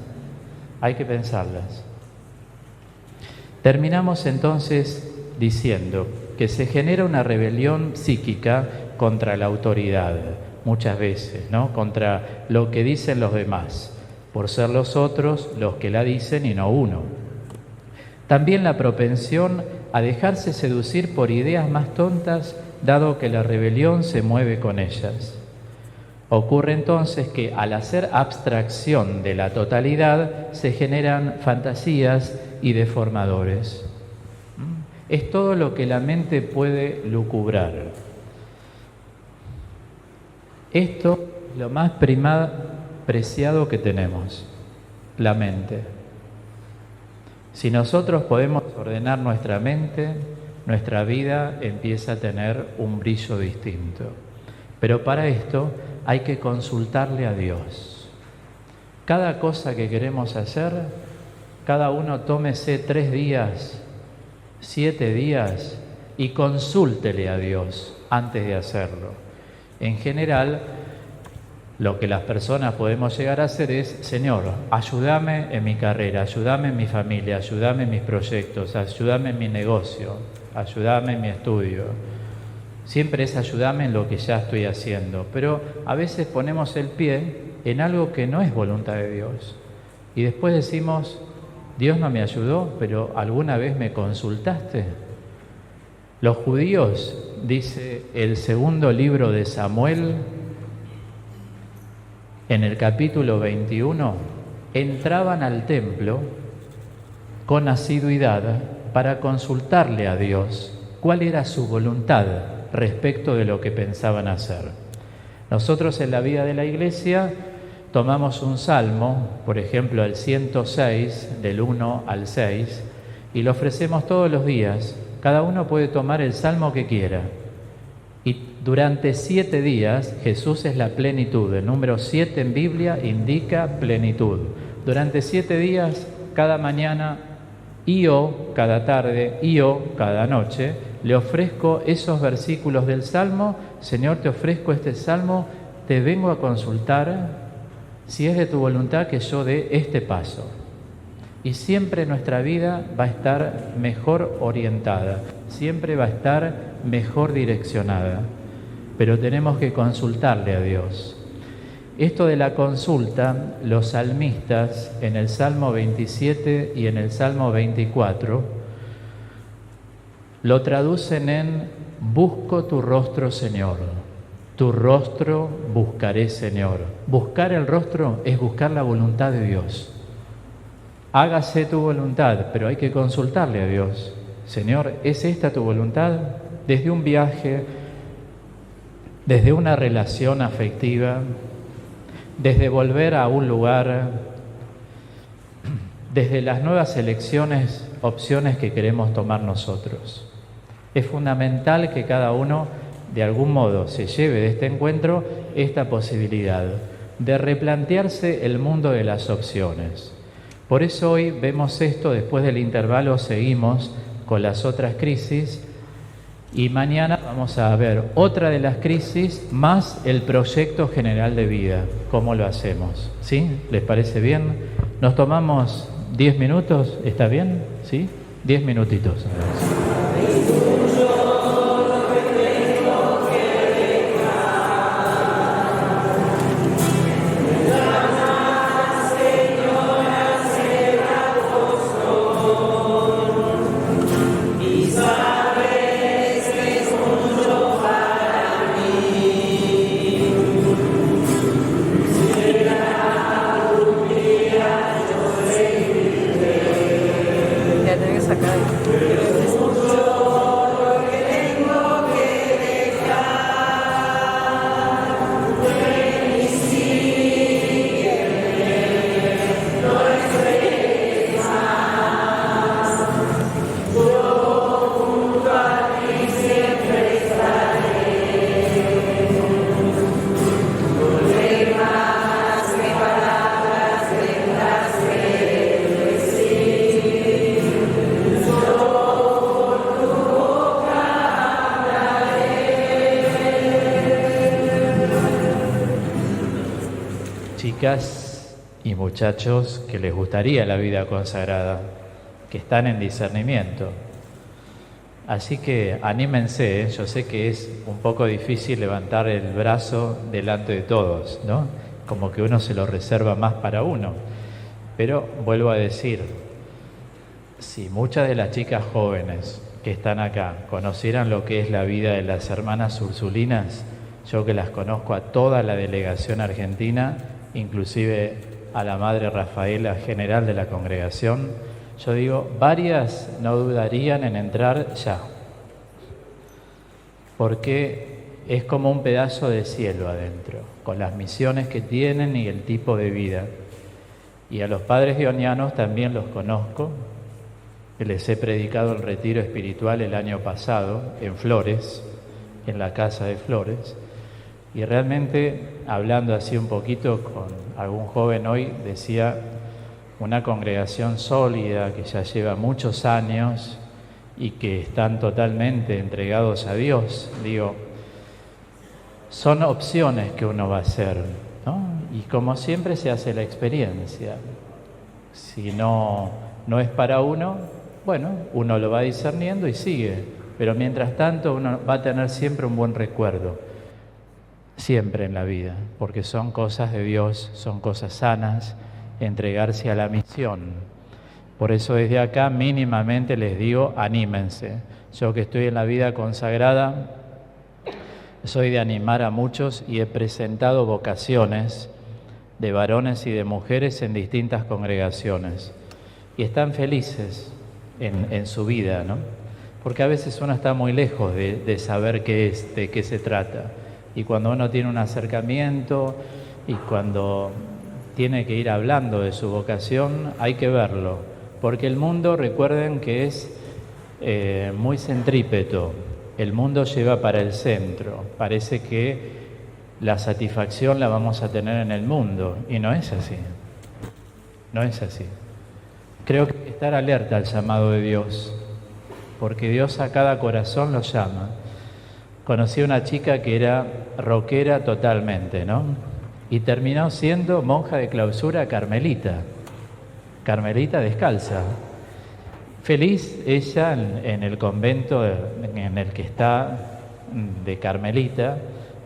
Speaker 1: hay que pensarlas. Terminamos entonces diciendo que se genera una rebelión psíquica contra la autoridad, muchas veces, ¿no? Contra lo que dicen los demás, por ser los otros los que la dicen y no uno. También la propensión a dejarse seducir por ideas más tontas, dado que la rebelión se mueve con ellas. Ocurre entonces que al hacer abstracción de la totalidad se generan fantasías y deformadores. Es todo lo que la mente puede lucubrar. Esto es lo más preciado que tenemos, la mente. Si nosotros podemos ordenar nuestra mente, nuestra vida empieza a tener un brillo distinto. Pero para esto hay que consultarle a Dios. Cada cosa que queremos hacer, cada uno tómese 3 días, 7 días y consúltele a Dios antes de hacerlo. En general, lo que las personas podemos llegar a hacer es: Señor, ayúdame en mi carrera, ayúdame en mi familia, ayúdame en mis proyectos, ayúdame en mi negocio, ayúdame en mi estudio. Siempre es ayúdame en lo que ya estoy haciendo, pero a veces ponemos el pie en algo que no es voluntad de Dios. Y después decimos: Dios no me ayudó, pero ¿alguna vez me consultaste? Los judíos, dice el segundo libro de Samuel, en el capítulo 21, entraban al templo con asiduidad para consultarle a Dios cuál era su voluntad respecto de lo que pensaban hacer. Nosotros en la vida de la Iglesia tomamos un salmo, por ejemplo el 106, del 1 al 6, y lo ofrecemos todos los días. Cada uno puede tomar el salmo que quiera. Y durante 7 días, Jesús es la plenitud. El número 7 en Biblia indica plenitud. Durante 7 días, cada mañana y o cada tarde y o cada noche, le ofrezco esos versículos del Salmo. Señor, te ofrezco este Salmo, te vengo a consultar si es de tu voluntad que yo dé este paso. Y siempre nuestra vida va a estar mejor orientada, siempre va a estar mejor direccionada, pero tenemos que consultarle a Dios. Esto de la consulta, los salmistas en el Salmo 27 y en el Salmo 24 lo traducen en: busco tu rostro, Señor, tu rostro buscaré, Señor. Buscar el rostro es buscar la voluntad de Dios. Hágase tu voluntad, pero hay que consultarle a Dios. Señor, ¿es esta tu voluntad? Desde un viaje, desde una relación afectiva, desde volver a un lugar, desde las nuevas elecciones, opciones que queremos tomar nosotros. Es fundamental que cada uno, de algún modo, se lleve de este encuentro esta posibilidad de replantearse el mundo de las opciones. Por eso hoy vemos esto, después del intervalo seguimos con las otras crisis y mañana vamos a ver otra de las crisis más el proyecto general de vida. ¿Cómo lo hacemos? ¿Sí? ¿Les parece bien? Nos tomamos 10 minutos, ¿está bien? ¿Sí? 10 minutitos. Chicas y muchachos que les gustaría la vida consagrada, que están en discernimiento. Así que anímense, ¿eh? Yo sé que es un poco difícil levantar el brazo delante de todos, ¿no? Como que uno se lo reserva más para uno. Pero vuelvo a decir, si muchas de las chicas jóvenes que están acá conocieran lo que es la vida de las hermanas ursulinas, yo que las conozco a toda la delegación argentina, inclusive a la Madre Rafaela, general de la congregación, yo digo, varias no dudarían en entrar ya, porque es como un pedazo de cielo adentro, con las misiones que tienen y el tipo de vida. Y a los padres dionianos también los conozco, que les he predicado el retiro espiritual el año pasado en Flores, en la casa de Flores, y realmente, hablando así un poquito con algún joven hoy, decía, una congregación sólida que ya lleva muchos años y que están totalmente entregados a Dios. Digo, son opciones que uno va a hacer, ¿no? Y como siempre se hace la experiencia. Si no es para uno, bueno, uno lo va discerniendo y sigue. Pero mientras tanto uno va a tener siempre un buen recuerdo. Siempre en la vida, porque son cosas de Dios, son cosas sanas, entregarse a la misión. Por eso desde acá mínimamente les digo, anímense. Yo que estoy en la vida consagrada, soy de animar a muchos y he presentado vocaciones de varones y de mujeres en distintas congregaciones. Y están felices en su vida, ¿no? porque a veces uno está muy lejos de saber qué es, de qué se trata. Y cuando uno tiene un acercamiento y cuando tiene que ir hablando de su vocación, hay que verlo, porque el mundo, recuerden que es muy centrípeto, el mundo lleva para el centro, parece que la satisfacción la vamos a tener en el mundo, y no es así, no es así. Creo que hay que estar alerta al llamado de Dios, porque Dios a cada corazón lo llama. Conocí a una chica que era rockera totalmente, ¿no? Y terminó siendo monja de clausura carmelita descalza. Feliz ella en el convento en el que está de carmelita.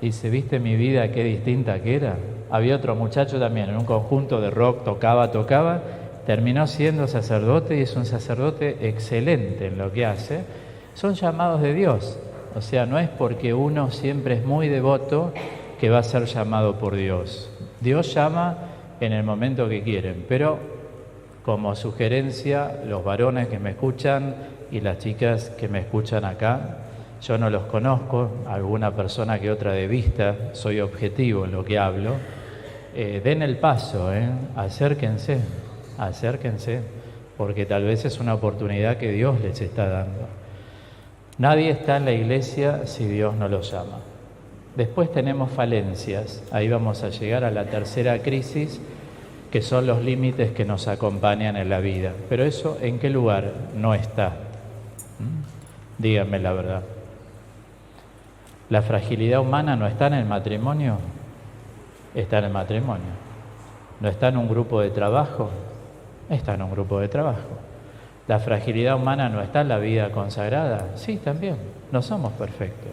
Speaker 1: Dice, ¿viste mi vida qué distinta que era? Había otro muchacho también en un conjunto de rock, tocaba, terminó siendo sacerdote y es un sacerdote excelente en lo que hace. Son llamados de Dios. O sea, no es porque uno siempre es muy devoto que va a ser llamado por Dios. Dios llama en el momento que quieren, pero como sugerencia, los varones que me escuchan y las chicas que me escuchan acá, yo no los conozco, alguna persona que otra de vista, soy objetivo en lo que hablo, den el paso, acérquense, porque tal vez es una oportunidad que Dios les está dando. Nadie está en la iglesia si Dios no los llama. Después tenemos falencias, ahí vamos a llegar a la tercera crisis, que son los límites que nos acompañan en la vida. Pero eso, ¿en qué lugar no está? Díganme la verdad. ¿La fragilidad humana no está en el matrimonio? Está en el matrimonio. ¿No está en un grupo de trabajo? Está en un grupo de trabajo. ¿La fragilidad humana no está en la vida consagrada? Sí, también. No somos perfectos.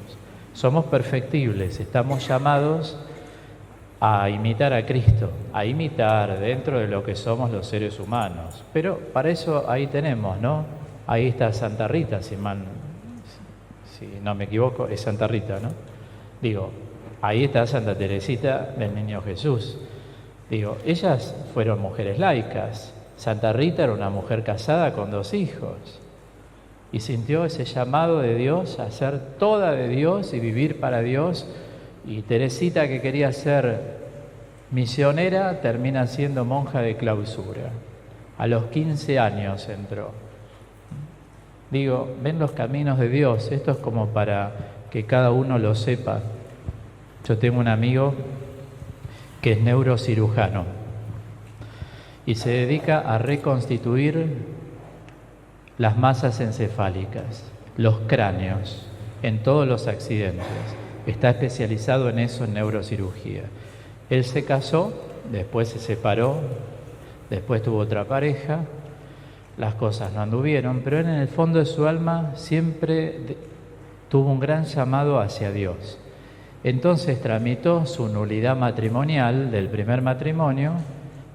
Speaker 1: Somos perfectibles. Estamos llamados a imitar a Cristo, a imitar dentro de lo que somos los seres humanos. Pero para eso ahí tenemos, ¿no? Ahí está Santa Rita, si no me equivoco, es Santa Rita, ¿no? Digo, ahí está Santa Teresita del Niño Jesús. Digo, ellas fueron mujeres laicas. Santa Rita era una mujer casada con 2 hijos y sintió ese llamado de Dios a ser toda de Dios y vivir para Dios. Y Teresita, que quería ser misionera, termina siendo monja de clausura. A los 15 años entró. Digo, ven los caminos de Dios. Esto es como para que cada uno lo sepa. Yo tengo un amigo que es neurocirujano y se dedica a reconstituir las masas encefálicas, los cráneos, en todos los accidentes. Está especializado en eso, en neurocirugía. Él se casó, después se separó, después tuvo otra pareja, las cosas no anduvieron, pero él en el fondo de su alma siempre tuvo un gran llamado hacia Dios. Entonces tramitó su nulidad matrimonial del primer matrimonio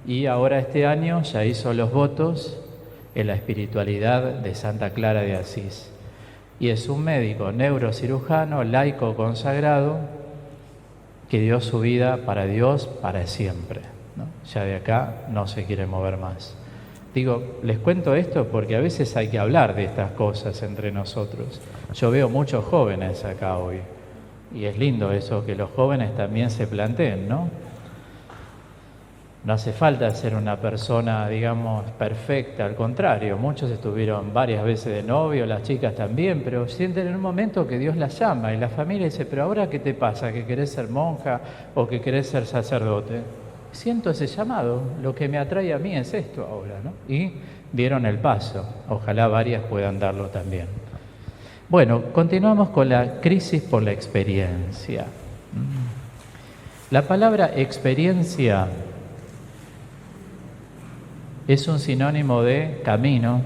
Speaker 1: y ahora este año ya hizo los votos en la espiritualidad de Santa Clara de Asís. Y es un médico neurocirujano, laico consagrado, que dio su vida para Dios para siempre, ¿no? Ya de acá no se quiere mover más. Digo, les cuento esto porque a veces hay que hablar de estas cosas entre nosotros. Yo veo muchos jóvenes acá hoy y es lindo eso, que los jóvenes también se planteen, ¿no? No hace falta ser una persona, digamos, perfecta, al contrario, muchos estuvieron varias veces de novio, las chicas también, pero sienten en un momento que Dios las llama y la familia dice, pero ahora ¿qué te pasa? ¿Que querés ser monja o que querés ser sacerdote? Siento ese llamado, lo que me atrae a mí es esto ahora, ¿no? Y dieron el paso, ojalá varias puedan darlo también. Bueno, continuamos con la crisis por la experiencia. La palabra experiencia es un sinónimo de camino,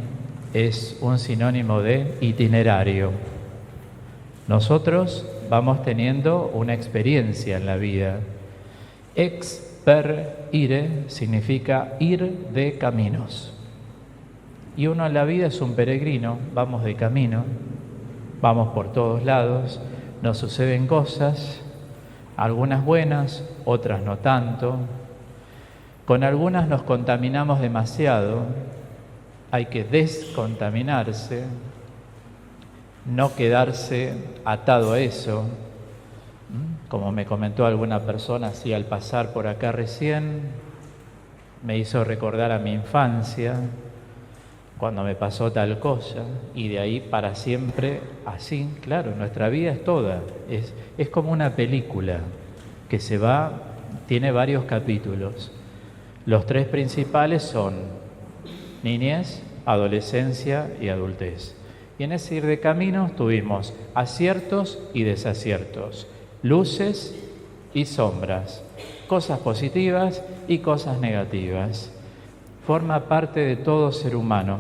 Speaker 1: es un sinónimo de itinerario. Nosotros vamos teniendo una experiencia en la vida. Experire significa ir de caminos. Y uno en la vida es un peregrino, vamos de camino, vamos por todos lados, nos suceden cosas, algunas buenas, otras no tanto. Con algunas nos contaminamos demasiado, hay que descontaminarse. no quedarse atado a eso. Como me comentó alguna persona así al pasar por acá recién, me hizo recordar a mi infancia, cuando me pasó tal cosa, y de ahí para siempre así. Claro, nuestra vida es toda, es como una película que se va, tiene varios capítulos. Los tres principales son niñez, adolescencia y adultez. Y en ese ir de caminos tuvimos aciertos y desaciertos, luces y sombras, cosas positivas y cosas negativas. Forma parte de todo ser humano.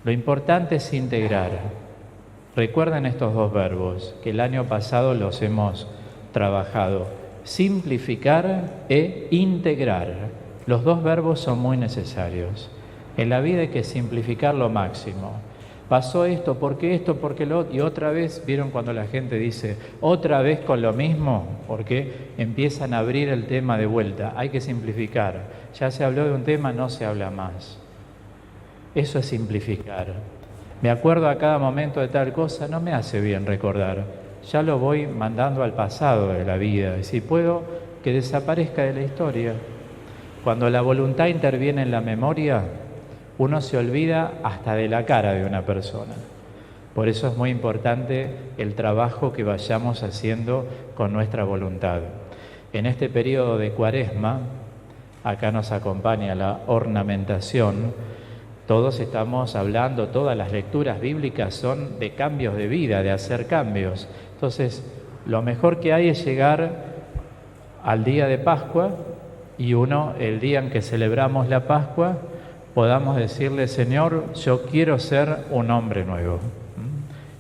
Speaker 1: Lo importante es integrar. Recuerden estos dos verbos que el año pasado los hemos trabajado: simplificar e integrar. Los dos verbos son muy necesarios. En la vida hay que simplificar lo máximo. Pasó esto, ¿por qué esto? ¿Por qué lo otro? Y otra vez, ¿vieron cuando la gente dice otra vez con lo mismo? Porque empiezan a abrir el tema de vuelta. Hay que simplificar. Ya se habló de un tema, no se habla más. Eso es simplificar. Me acuerdo a cada momento de tal cosa, no me hace bien recordar. Ya lo voy mandando al pasado de la vida. Y si puedo, que desaparezca de la historia. Cuando la voluntad interviene en la memoria, uno se olvida hasta de la cara de una persona. Por eso es muy importante el trabajo que vayamos haciendo con nuestra voluntad. En este periodo de Cuaresma, acá nos acompaña la ornamentación, todos estamos hablando, todas las lecturas bíblicas son de cambios de vida, de hacer cambios. Entonces, lo mejor que hay es llegar al día de Pascua y uno, el día en que celebramos la Pascua, podamos decirle: Señor, yo quiero ser un hombre nuevo,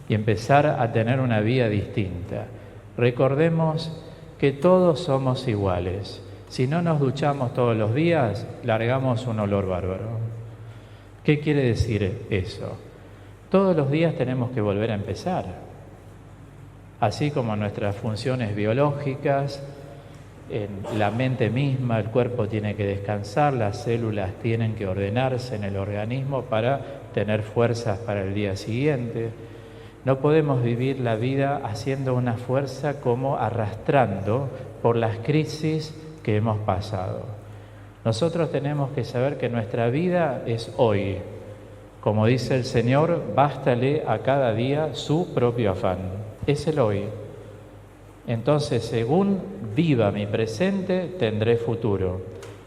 Speaker 1: y empezar a tener una vida distinta. Recordemos que todos somos iguales. Si no nos duchamos todos los días, largamos un olor bárbaro. ¿Qué quiere decir eso? Todos los días tenemos que volver a empezar. Así como nuestras funciones biológicas, en la mente misma, el cuerpo tiene que descansar, las células tienen que ordenarse en el organismo para tener fuerzas para el día siguiente. No podemos vivir la vida haciendo una fuerza como arrastrando por las crisis que hemos pasado. Nosotros tenemos que saber que nuestra vida es hoy. Como dice el Señor, bástale a cada día su propio afán. Es el hoy. Entonces, según viva mi presente, tendré futuro.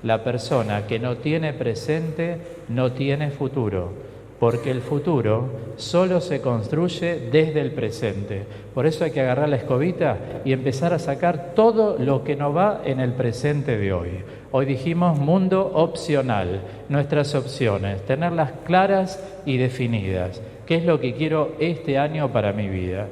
Speaker 1: La persona que no tiene presente no tiene futuro, porque el futuro solo se construye desde el presente. Por eso hay que agarrar la escobita y empezar a sacar todo lo que no va en el presente de hoy. Hoy dijimos mundo opcional, nuestras opciones, tenerlas claras y definidas. ¿Qué es lo que quiero este año para mi vida?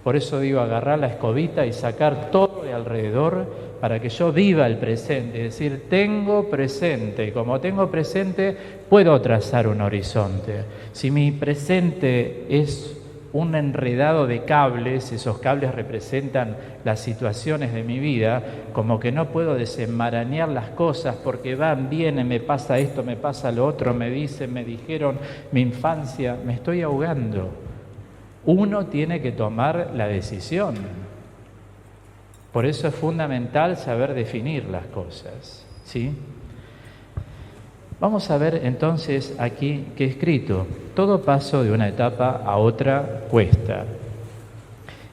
Speaker 1: Por eso digo, agarrar la escobita y sacar todo de alrededor para que yo viva el presente. Es decir, tengo presente. Como tengo presente, puedo trazar un horizonte. Si mi presente es un enredado de cables, esos cables representan las situaciones de mi vida, como que no puedo desenmarañar las cosas porque van, vienen, me pasa esto, me pasa lo otro, me dicen, me dijeron, mi infancia, me estoy ahogando. Uno tiene que tomar la decisión. Por eso es fundamental saber definir las cosas, ¿sí? Vamos a ver entonces aquí qué he escrito. Todo paso de una etapa a otra cuesta.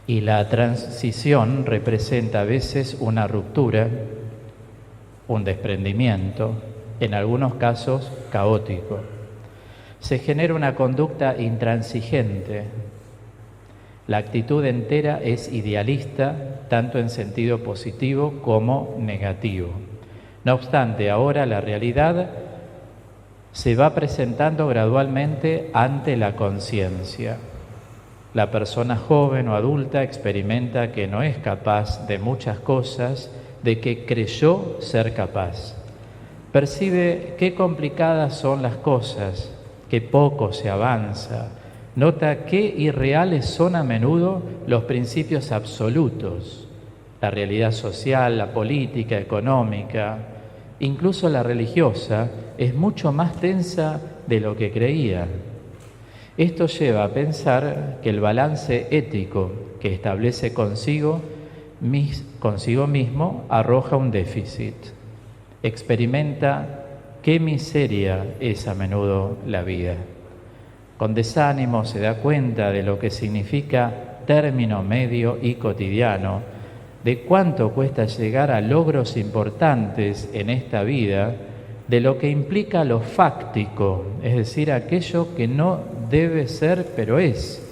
Speaker 1: Y la transición representa a veces una ruptura, un desprendimiento, en algunos casos caótico. Se genera una conducta intransigente. La actitud entera es idealista, tanto en sentido positivo como negativo. No obstante, ahora la realidad se va presentando gradualmente ante la conciencia. La persona joven o adulta experimenta que no es capaz de muchas cosas de que creyó ser capaz. Percibe qué complicadas son las cosas, qué poco se avanza. Nota qué irreales son a menudo los principios absolutos, la realidad social, la política, económica, incluso la religiosa, es mucho más tensa de lo que creía. Esto lleva a pensar que el balance ético que establece consigo mismo arroja un déficit. Experimenta qué miseria es a menudo la vida. Con desánimo se da cuenta de lo que significa término medio y cotidiano, de cuánto cuesta llegar a logros importantes en esta vida, de lo que implica lo fáctico, es decir, aquello que no debe ser pero es.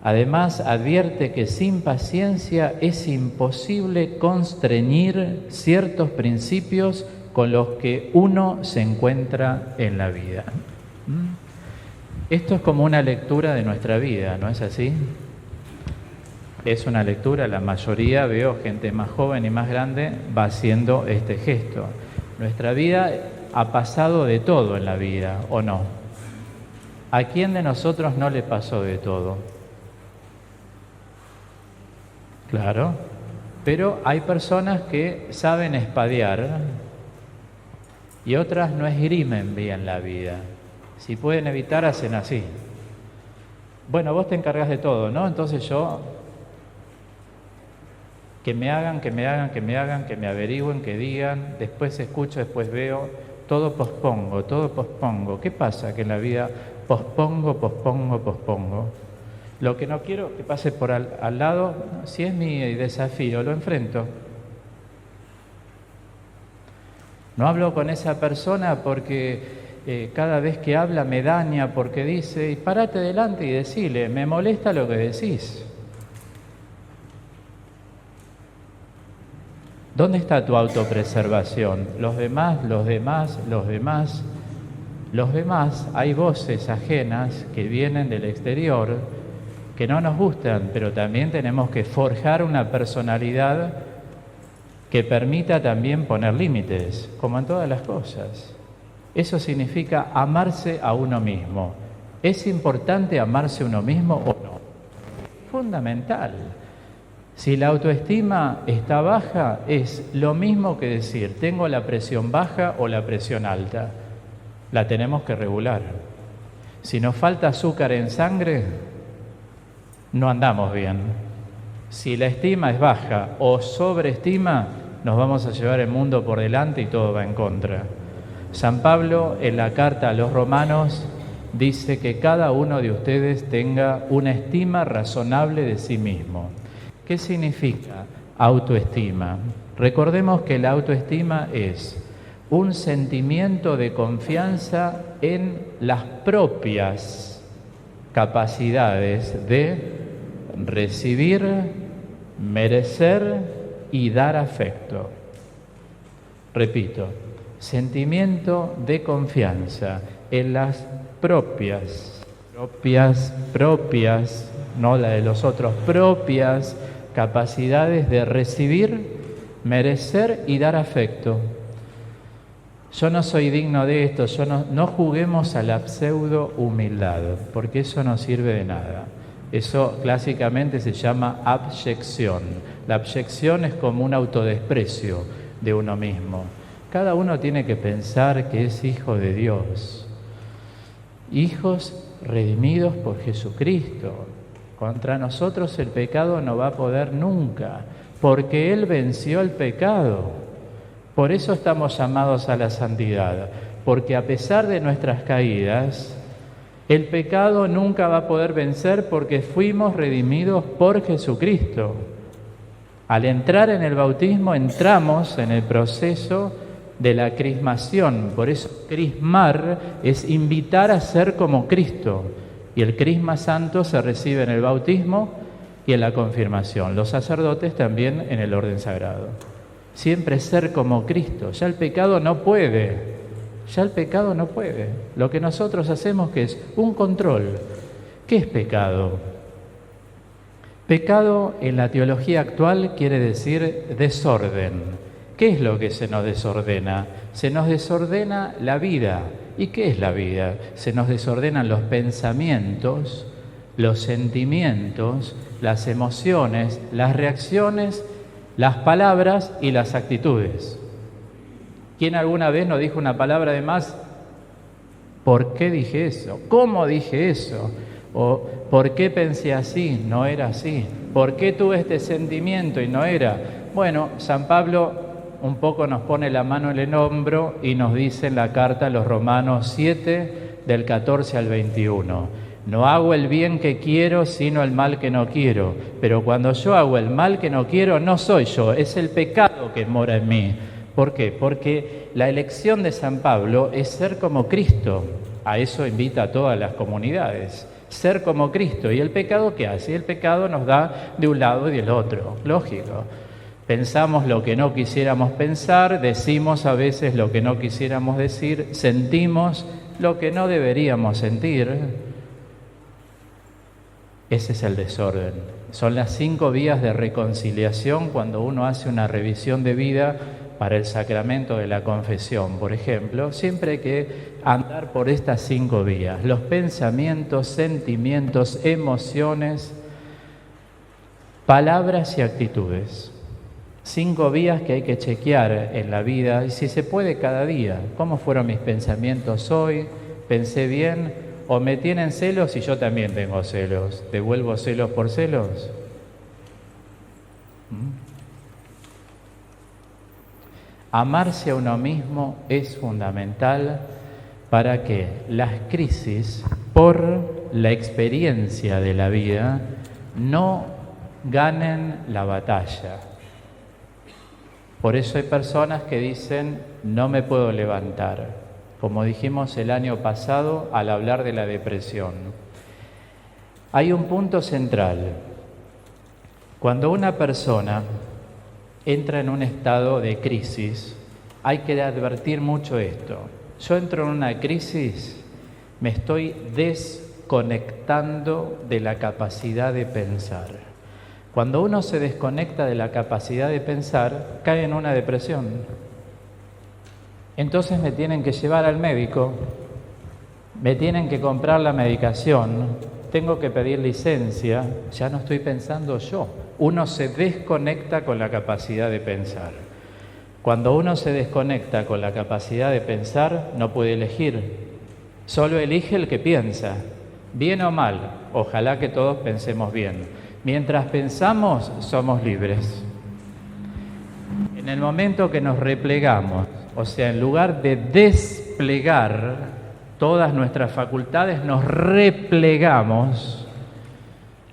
Speaker 1: Además, advierte que sin paciencia es imposible constreñir ciertos principios con los que uno se encuentra en la vida. Esto es como una lectura de nuestra vida, ¿no es así? Es una lectura, la mayoría, veo gente más joven y más grande, va haciendo este gesto. Nuestra vida ha pasado de todo en la vida, ¿o no? ¿A quién de nosotros no le pasó de todo? Claro, pero hay personas que saben espadear y otras no esgrimen bien la vida. Si pueden evitar, hacen así. Bueno, vos te encargás de todo, ¿no? Entonces yo, que me hagan, que me averigüen, que digan, después escucho, después veo, todo pospongo. ¿Qué pasa? Que en la vida pospongo. Lo que no quiero que pase por al lado, si es mi desafío, lo enfrento. No hablo con esa persona porque cada vez que habla me daña, porque dice, y parate delante y decile, me molesta lo que decís. ¿Dónde está tu autopreservación? Los demás, hay voces ajenas que vienen del exterior, que no nos gustan, pero también tenemos que forjar una personalidad que permita también poner límites, como en todas las cosas. Eso significa amarse a uno mismo. ¿Es importante amarse a uno mismo o no? Fundamental. Si la autoestima está baja, es lo mismo que decir, tengo la presión baja o la presión alta. La tenemos que regular. Si nos falta azúcar en sangre, no andamos bien. Si la estima es baja o sobreestima, nos vamos a llevar el mundo por delante y todo va en contra. San Pablo, en la carta a los romanos, dice que cada uno de ustedes tenga una estima razonable de sí mismo. ¿Qué significa autoestima? Recordemos que la autoestima es un sentimiento de confianza en las propias capacidades de recibir, merecer y dar afecto. Repito, sentimiento de confianza en las propias, no la de los otros, propias capacidades de recibir, merecer y dar afecto. Yo no soy digno de esto, no juguemos a la pseudo humildad, porque eso no sirve de nada. Eso clásicamente se llama abyección. La abyección es como un autodesprecio de uno mismo. Cada uno tiene que pensar que es hijo de Dios, hijos redimidos por Jesucristo. Contra nosotros el pecado no va a poder nunca, porque Él venció el pecado. Por eso estamos llamados a la santidad, porque a pesar de nuestras caídas, el pecado nunca va a poder vencer porque fuimos redimidos por Jesucristo. Al entrar en el bautismo entramos en el proceso de la crismación. Por eso crismar es invitar a ser como Cristo. Y el crisma santo se recibe en el bautismo y en la confirmación. Los sacerdotes también en el orden sagrado. Siempre ser como Cristo. Ya el pecado no puede. Lo que nosotros hacemos que es un control. ¿Qué es pecado? Pecado en la teología actual quiere decir desorden. ¿Qué es lo que se nos desordena? Se nos desordena la vida. ¿Y qué es la vida? Se nos desordenan los pensamientos, los sentimientos, las emociones, las reacciones, las palabras y las actitudes. ¿Quién alguna vez nos dijo una palabra de más ¿Por qué dije eso? ¿Cómo dije eso? ¿O por qué pensé así? No era así. ¿Por qué tuve este sentimiento y no era? Bueno, San Pablo un poco nos pone la mano en el hombro y nos dice en la carta a los Romanos 7, del 14 al 21. No hago el bien que quiero, sino el mal que no quiero. Pero cuando yo hago el mal que no quiero, no soy yo, es el pecado que mora en mí. ¿Por qué? Porque la elección de San Pablo es ser como Cristo. A eso invita a todas las comunidades. Ser como Cristo. ¿Y el pecado qué hace? El pecado nos da de un lado y del otro. Lógico. Pensamos lo que no quisiéramos pensar, decimos a veces lo que no quisiéramos decir, sentimos lo que no deberíamos sentir. Ese es el desorden. Son las 5 vías de reconciliación cuando uno hace una revisión de vida para el sacramento de la confesión, por ejemplo. Siempre hay que andar por estas 5 vías. Los pensamientos, sentimientos, emociones, palabras y actitudes. 5 vías que hay que chequear en la vida y si se puede cada día. ¿Cómo fueron mis pensamientos hoy? ¿Pensé bien? ¿O me tienen celos y yo también tengo celos? ¿Devuelvo celos por celos? Amarse a uno mismo es fundamental para que las crisis, por la experiencia de la vida, no ganen la batalla. Por eso hay personas que dicen, no me puedo levantar, como dijimos el año pasado al hablar de la depresión. Hay un punto central. Cuando una persona entra en un estado de crisis, hay que advertir mucho esto. Yo entro en una crisis, me estoy desconectando de la capacidad de pensar. Cuando uno se desconecta de la capacidad de pensar, cae en una depresión. Entonces me tienen que llevar al médico, me tienen que comprar la medicación, tengo que pedir licencia, ya no estoy pensando yo. Uno se desconecta con la capacidad de pensar. Cuando uno se desconecta con la capacidad de pensar, no puede elegir. Solo elige el que piensa, bien o mal. Ojalá que todos pensemos bien. Mientras pensamos, somos libres. En el momento que nos replegamos, o sea, en lugar de desplegar todas nuestras facultades, nos replegamos,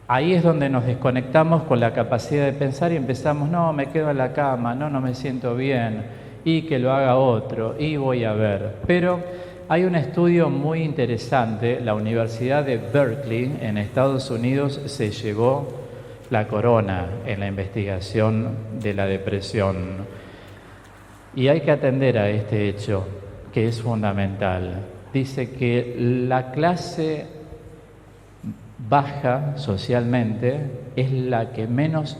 Speaker 1: ahí es donde nos desconectamos con la capacidad de pensar y empezamos, no, me quedo en la cama, no me siento bien, y que lo haga otro, y voy a ver. Pero hay un estudio muy interesante, la Universidad de Berkeley en Estados Unidos se llevó la corona en la investigación de la depresión. Y hay que atender a este hecho, que es fundamental. Dice que la clase baja socialmente es la que menos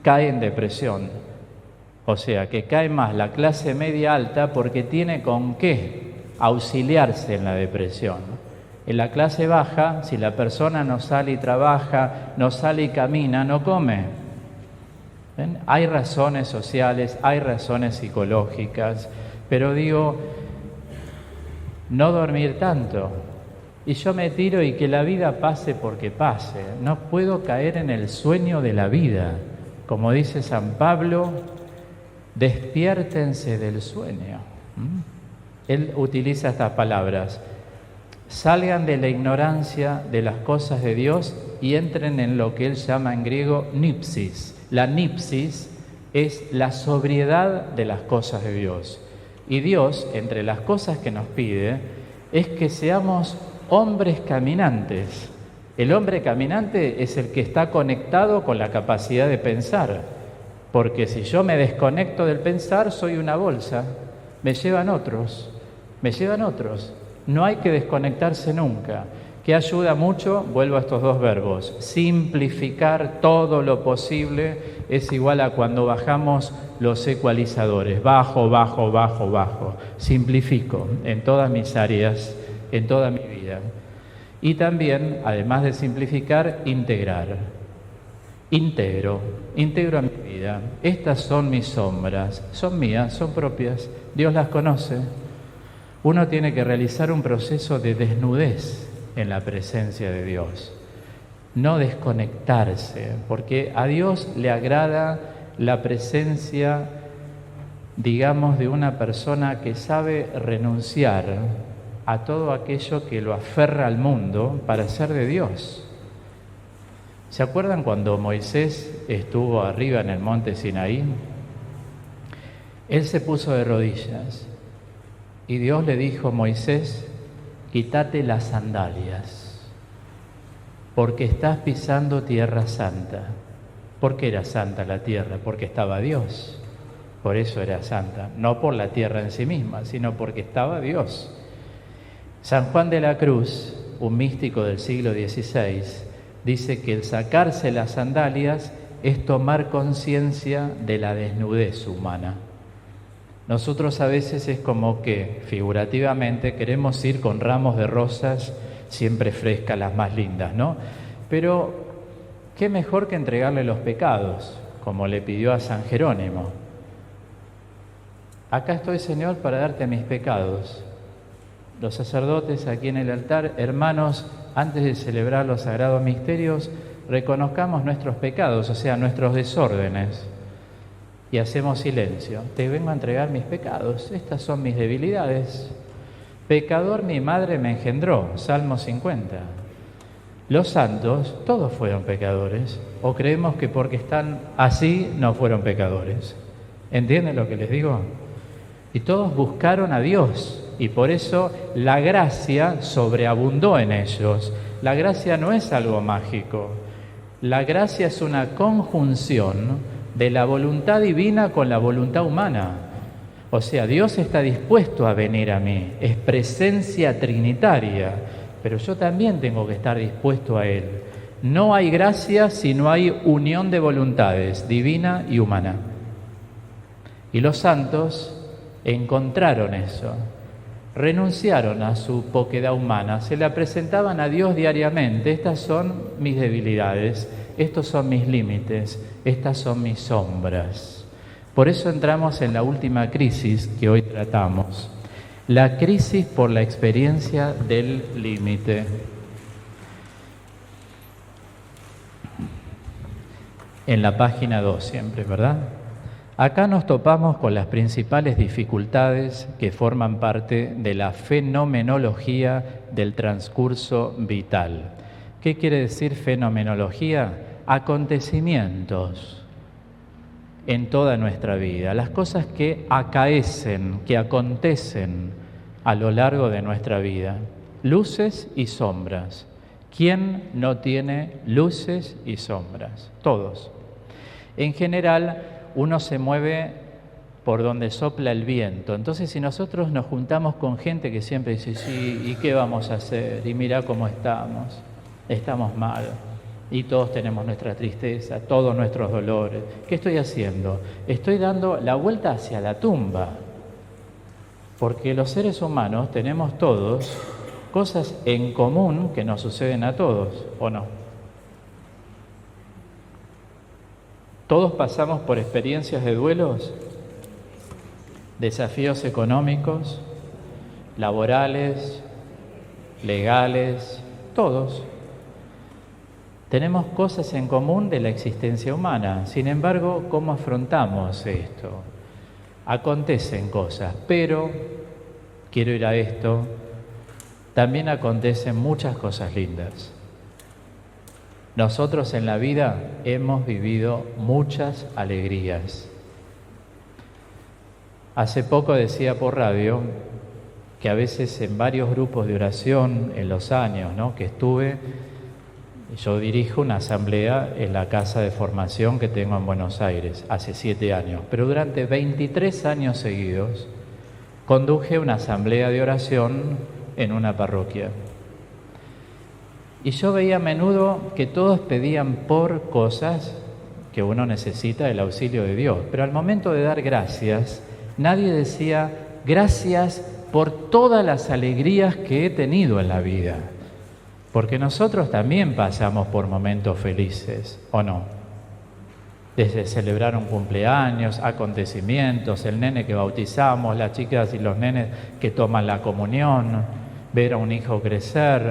Speaker 1: cae en depresión. O sea, que cae más la clase media alta porque tiene con qué auxiliarse en la depresión. En la clase baja, si la persona no sale y trabaja, no sale y camina, no come. ¿Ven? Hay razones sociales, hay razones psicológicas, pero digo, no dormir tanto. Y yo me tiro y que la vida pase porque pase. No puedo caer en el sueño de la vida. Como dice San Pablo, despiértense del sueño. Él utiliza estas palabras. Salgan de la ignorancia de las cosas de Dios y entren en lo que él llama en griego nipsis. La nipsis es la sobriedad de las cosas de Dios. Y Dios, entre las cosas que nos pide, es que seamos hombres caminantes. El hombre caminante es el que está conectado con la capacidad de pensar. Porque si yo me desconecto del pensar, soy una bolsa. Me llevan otros. No hay que desconectarse nunca. ¿Qué ayuda mucho? Vuelvo a estos 2 verbos. Simplificar todo lo posible es igual a cuando bajamos los ecualizadores. Bajo. Simplifico en todas mis áreas, en toda mi vida. Y también, además de simplificar, integrar. Integro a mi vida. Estas son mis sombras. Son mías, son propias. Dios las conoce. uno tiene que realizar un proceso de desnudez en la presencia de Dios, no desconectarse, porque a Dios le agrada la presencia, digamos, de una persona que sabe renunciar a todo aquello que lo aferra al mundo para ser de Dios. ¿Se acuerdan cuando Moisés estuvo arriba en el monte Sinaí? Él se puso de rodillas y Dios le dijo: Moisés, quítate las sandalias, porque estás pisando tierra santa. ¿Por qué era santa la tierra? Porque estaba Dios. Por eso era santa, no por la tierra en sí misma, sino porque estaba Dios. San Juan de la Cruz, un místico del siglo XVI, dice que el sacarse las sandalias es tomar conciencia de la desnudez humana. Nosotros a veces es como que, figurativamente, queremos ir con ramos de rosas siempre frescas, las más lindas, ¿no? Pero qué mejor que entregarle los pecados, como le pidió a San Jerónimo. Acá estoy, Señor, para darte mis pecados. Los sacerdotes aquí en el altar, hermanos, antes de celebrar los sagrados misterios, reconozcamos nuestros pecados, o sea, nuestros desórdenes, y hacemos silencio. Te vengo a entregar mis pecados, estas son mis debilidades. Pecador mi madre me engendró, Salmo 50. Los santos, todos fueron pecadores, o creemos que porque están así no fueron pecadores. ¿Entienden lo que les digo? Y todos buscaron a Dios, y por eso la gracia sobreabundó en ellos. La gracia no es algo mágico. La gracia es una conjunción de la voluntad divina con la voluntad humana. O sea, Dios está dispuesto a venir a mí, es presencia trinitaria, pero yo también tengo que estar dispuesto a Él. No hay gracia si no hay unión de voluntades, divina y humana. Y los santos encontraron eso, renunciaron a su poquedad humana, se la presentaban a Dios diariamente. Estas son mis debilidades, estos son mis límites, estas son mis sombras. Por eso entramos en la última crisis que hoy tratamos, la crisis por la experiencia del límite. En la página 2 siempre, ¿verdad? Acá nos topamos con las principales dificultades que forman parte de la fenomenología del transcurso vital. ¿Qué quiere decir fenomenología? Acontecimientos en toda nuestra vida, las cosas que acaecen, que acontecen a lo largo de nuestra vida, luces y sombras. ¿Quién no tiene luces y sombras? Todos. En general, uno se mueve por donde sopla el viento. Entonces, si nosotros nos juntamos con gente que siempre dice, sí, ¿y qué vamos a hacer? Y mira cómo estamos mal. Y todos tenemos nuestra tristeza, todos nuestros dolores. ¿Qué estoy haciendo? Estoy dando la vuelta hacia la tumba. Porque los seres humanos tenemos todos cosas en común que nos suceden a todos, ¿o no? Todos pasamos por experiencias de duelos, desafíos económicos, laborales, legales, todos. Tenemos cosas en común de la existencia humana. Sin embargo, ¿cómo afrontamos esto? Acontecen cosas, pero, quiero ir a esto, también acontecen muchas cosas lindas. Nosotros en la vida hemos vivido muchas alegrías. Hace poco decía por radio que a veces en varios grupos de oración, en los años, ¿no?, que estuve, yo dirijo una asamblea en la casa de formación que tengo en Buenos Aires, hace 7 años, pero durante 23 años seguidos conduje una asamblea de oración en una parroquia. Y yo veía a menudo que todos pedían por cosas que uno necesita el auxilio de Dios, pero al momento de dar gracias, nadie decía gracias por todas las alegrías que he tenido en la vida, porque nosotros también pasamos por momentos felices, ¿o no? desde celebrar un cumpleaños, acontecimientos, el nene que bautizamos, las chicas y los nenes que toman la comunión, ver a un hijo crecer,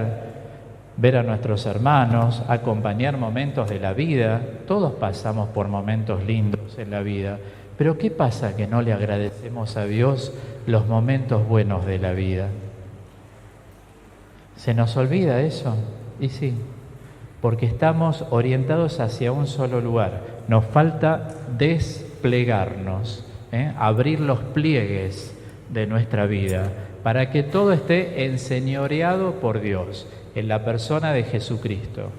Speaker 1: ver a nuestros hermanos, acompañar momentos de la vida. Todos pasamos por momentos lindos en la vida, pero ¿qué pasa que no le agradecemos a Dios los momentos buenos de la vida? ¿Se nos olvida eso? Y sí, porque estamos orientados hacia un solo lugar. Nos falta desplegarnos, abrir los pliegues de nuestra vida para que todo esté enseñoreado por Dios, en la persona de Jesucristo.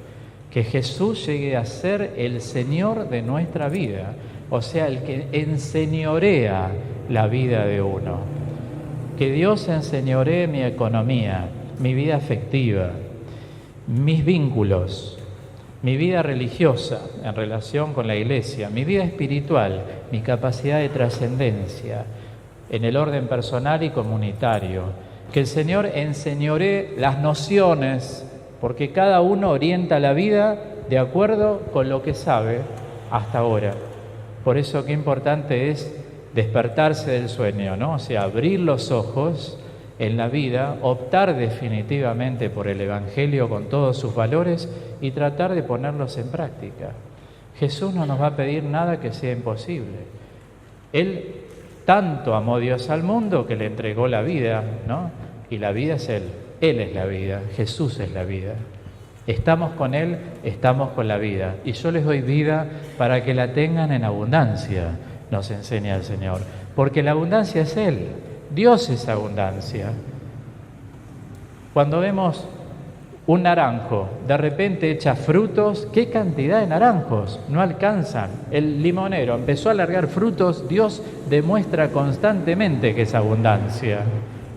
Speaker 1: Que Jesús llegue a ser el Señor de nuestra vida, o sea, el que enseñorea la vida de uno. Que Dios enseñoree mi economía, mi vida afectiva, mis vínculos, mi vida religiosa en relación con la Iglesia, mi vida espiritual, mi capacidad de trascendencia en el orden personal y comunitario. Que el Señor enseñoree las nociones, porque cada uno orienta la vida de acuerdo con lo que sabe hasta ahora. Por eso qué importante es despertarse del sueño, ¿no? O sea, abrir los ojos en la vida, optar definitivamente por el Evangelio con todos sus valores y tratar de ponerlos en práctica. Jesús no nos va a pedir nada que sea imposible. Él tanto amó Dios al mundo que le entregó la vida, ¿no? Y la vida es Él. Él es la vida, Jesús es la vida. Estamos con Él, estamos con la vida. Y yo les doy vida para que la tengan en abundancia, nos enseña el Señor. Porque la abundancia es Él. Dios es abundancia. Cuando vemos un naranjo, de repente echa frutos, ¿qué cantidad de naranjos? No alcanzan. El limonero empezó a largar frutos, Dios demuestra constantemente que es abundancia.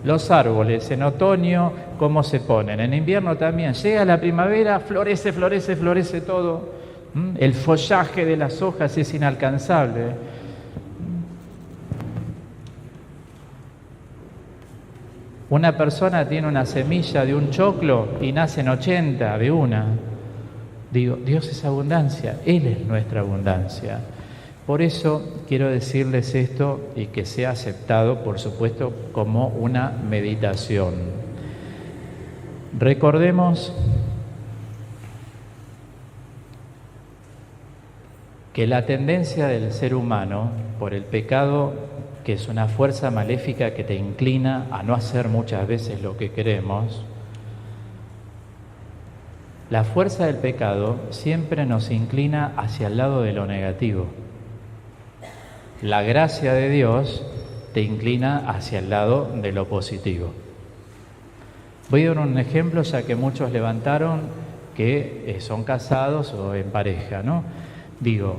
Speaker 1: Los árboles en otoño, ¿cómo se ponen? En invierno también. Llega la primavera, florece, florece, florece todo. El follaje de las hojas es inalcanzable. Una persona tiene una semilla de un choclo y nacen 80 de una. Digo, Dios es abundancia, Él es nuestra abundancia. Por eso quiero decirles esto y que sea aceptado, por supuesto, como una meditación. Recordemos que la tendencia del ser humano por el pecado, que es una fuerza maléfica que te inclina a no hacer muchas veces lo que queremos, la fuerza del pecado siempre nos inclina hacia el lado de lo negativo. La gracia de Dios te inclina hacia el lado de lo positivo. Voy a dar un ejemplo, ya que muchos levantaron que son casados o en pareja, ¿no? Digo,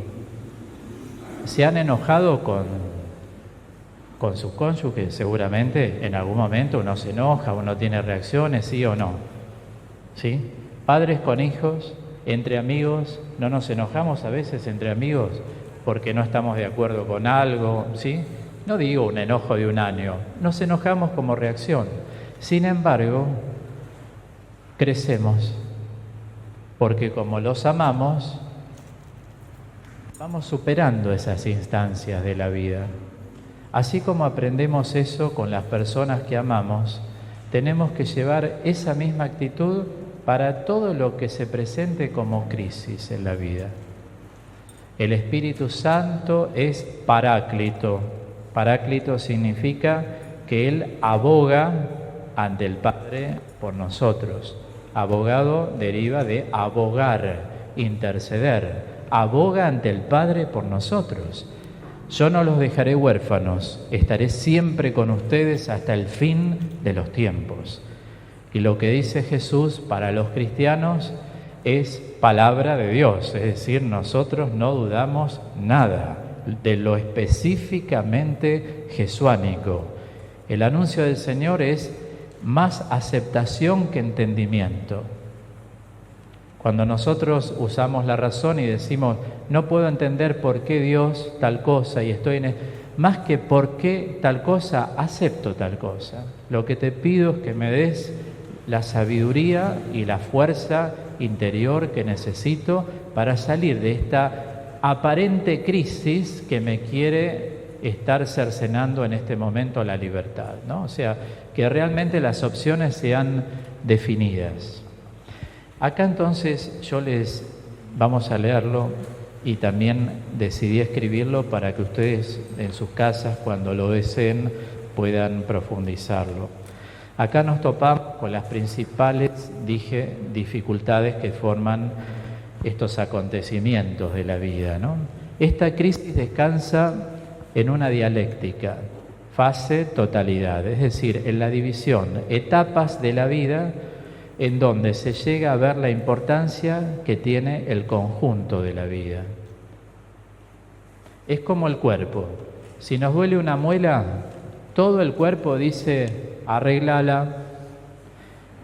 Speaker 1: ¿se han enojado con su cónyuge? Seguramente en algún momento uno se enoja, uno tiene reacciones, sí o no. ¿Sí? Padres con hijos, entre amigos, ¿no nos enojamos a veces entre amigos porque no estamos de acuerdo con algo? ¿Sí? No digo un enojo de un año, nos enojamos como reacción. Sin embargo, crecemos, porque como los amamos, vamos superando esas instancias de la vida. Así como aprendemos eso con las personas que amamos, tenemos que llevar esa misma actitud para todo lo que se presente como crisis en la vida. El Espíritu Santo es Paráclito. Paráclito significa que Él aboga ante el Padre por nosotros. Abogado deriva de abogar, interceder. Aboga ante el Padre por nosotros. Yo no los dejaré huérfanos, estaré siempre con ustedes hasta el fin de los tiempos. Y lo que dice Jesús para los cristianos es palabra de Dios, es decir, nosotros no dudamos nada de lo específicamente jesuánico. El anuncio del Señor es más aceptación que entendimiento. Cuando nosotros usamos la razón y decimos, no puedo entender por qué Dios tal cosa y estoy en... Más que por qué tal cosa, acepto tal cosa. Lo que te pido es que me des la sabiduría y la fuerza interior que necesito para salir de esta aparente crisis que me quiere estar cercenando en este momento la libertad, ¿no? O sea, que realmente las opciones sean definidas. Acá entonces vamos a leerlo y también decidí escribirlo para que ustedes en sus casas, cuando lo deseen, puedan profundizarlo. Acá nos topamos con las principales, dificultades que forman estos acontecimientos de la vida, ¿no? Esta crisis descansa en una dialéctica, fase-totalidad, es decir, en la división, etapas de la vida en donde se llega a ver la importancia que tiene el conjunto de la vida. Es como el cuerpo. Si nos duele una muela, todo el cuerpo dice, arréglala.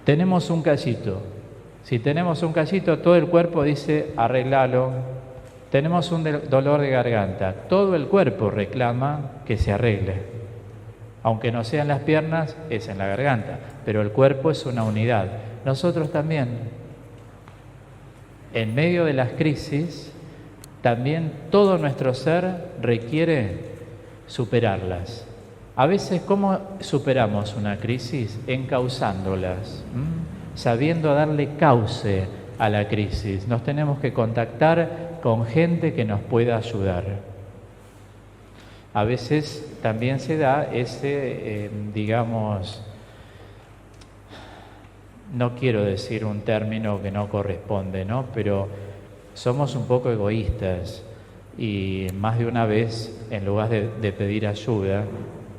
Speaker 1: Tenemos un callito. Si tenemos un callito, todo el cuerpo dice, arréglalo. Tenemos un dolor de garganta. Todo el cuerpo reclama que se arregle. Aunque no sean las piernas, es en la garganta. Pero el cuerpo es una unidad. Nosotros también, en medio de las crisis, también todo nuestro ser requiere superarlas. A veces, ¿cómo superamos una crisis? Encauzándolas, sabiendo darle cauce a la crisis. Nos tenemos que contactar con gente que nos pueda ayudar. A veces también se da ese, no quiero decir un término que no corresponde, ¿no? Pero somos un poco egoístas y más de una vez, en lugar de pedir ayuda,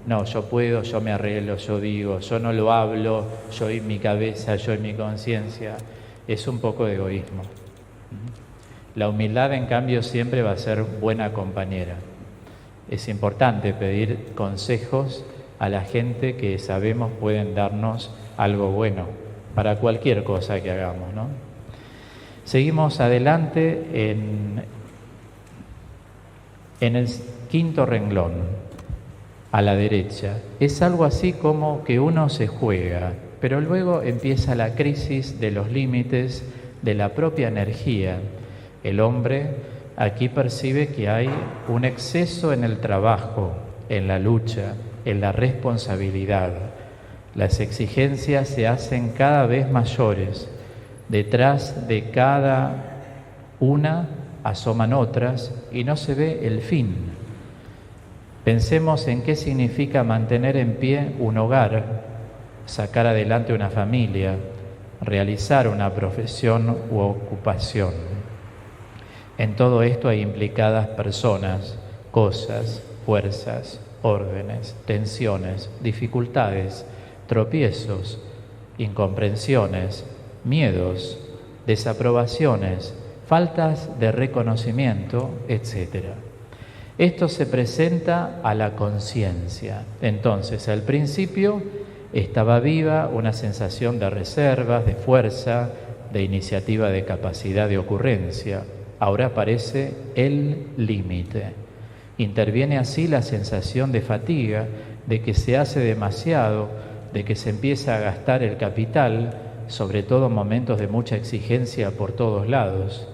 Speaker 1: no, yo puedo, yo me arreglo, yo digo, yo no lo hablo, yo en mi cabeza, yo en mi conciencia. Es un poco de egoísmo. La humildad, en cambio, siempre va a ser buena compañera. Es importante pedir consejos a la gente que sabemos pueden darnos algo bueno para cualquier cosa que hagamos, ¿no? Seguimos adelante en el quinto renglón, a la derecha. Es algo así como que uno se juega, pero luego empieza la crisis de los límites de la propia energía. El hombre aquí percibe que hay un exceso en el trabajo, en la lucha, en la responsabilidad. Las exigencias se hacen cada vez mayores. Detrás de cada una asoman otras y no se ve el fin. Pensemos en qué significa mantener en pie un hogar, sacar adelante una familia, realizar una profesión u ocupación. En todo esto hay implicadas personas, cosas, fuerzas, órdenes, tensiones, dificultades, tropiezos, incomprensiones, miedos, desaprobaciones, faltas de reconocimiento, etc. Esto se presenta a la conciencia. Entonces, al principio estaba viva una sensación de reservas, de fuerza, de iniciativa, de capacidad de ocurrencia. Ahora aparece el límite. Interviene así la sensación de fatiga, de que se hace demasiado, de que se empieza a gastar el capital, sobre todo en momentos de mucha exigencia por todos lados.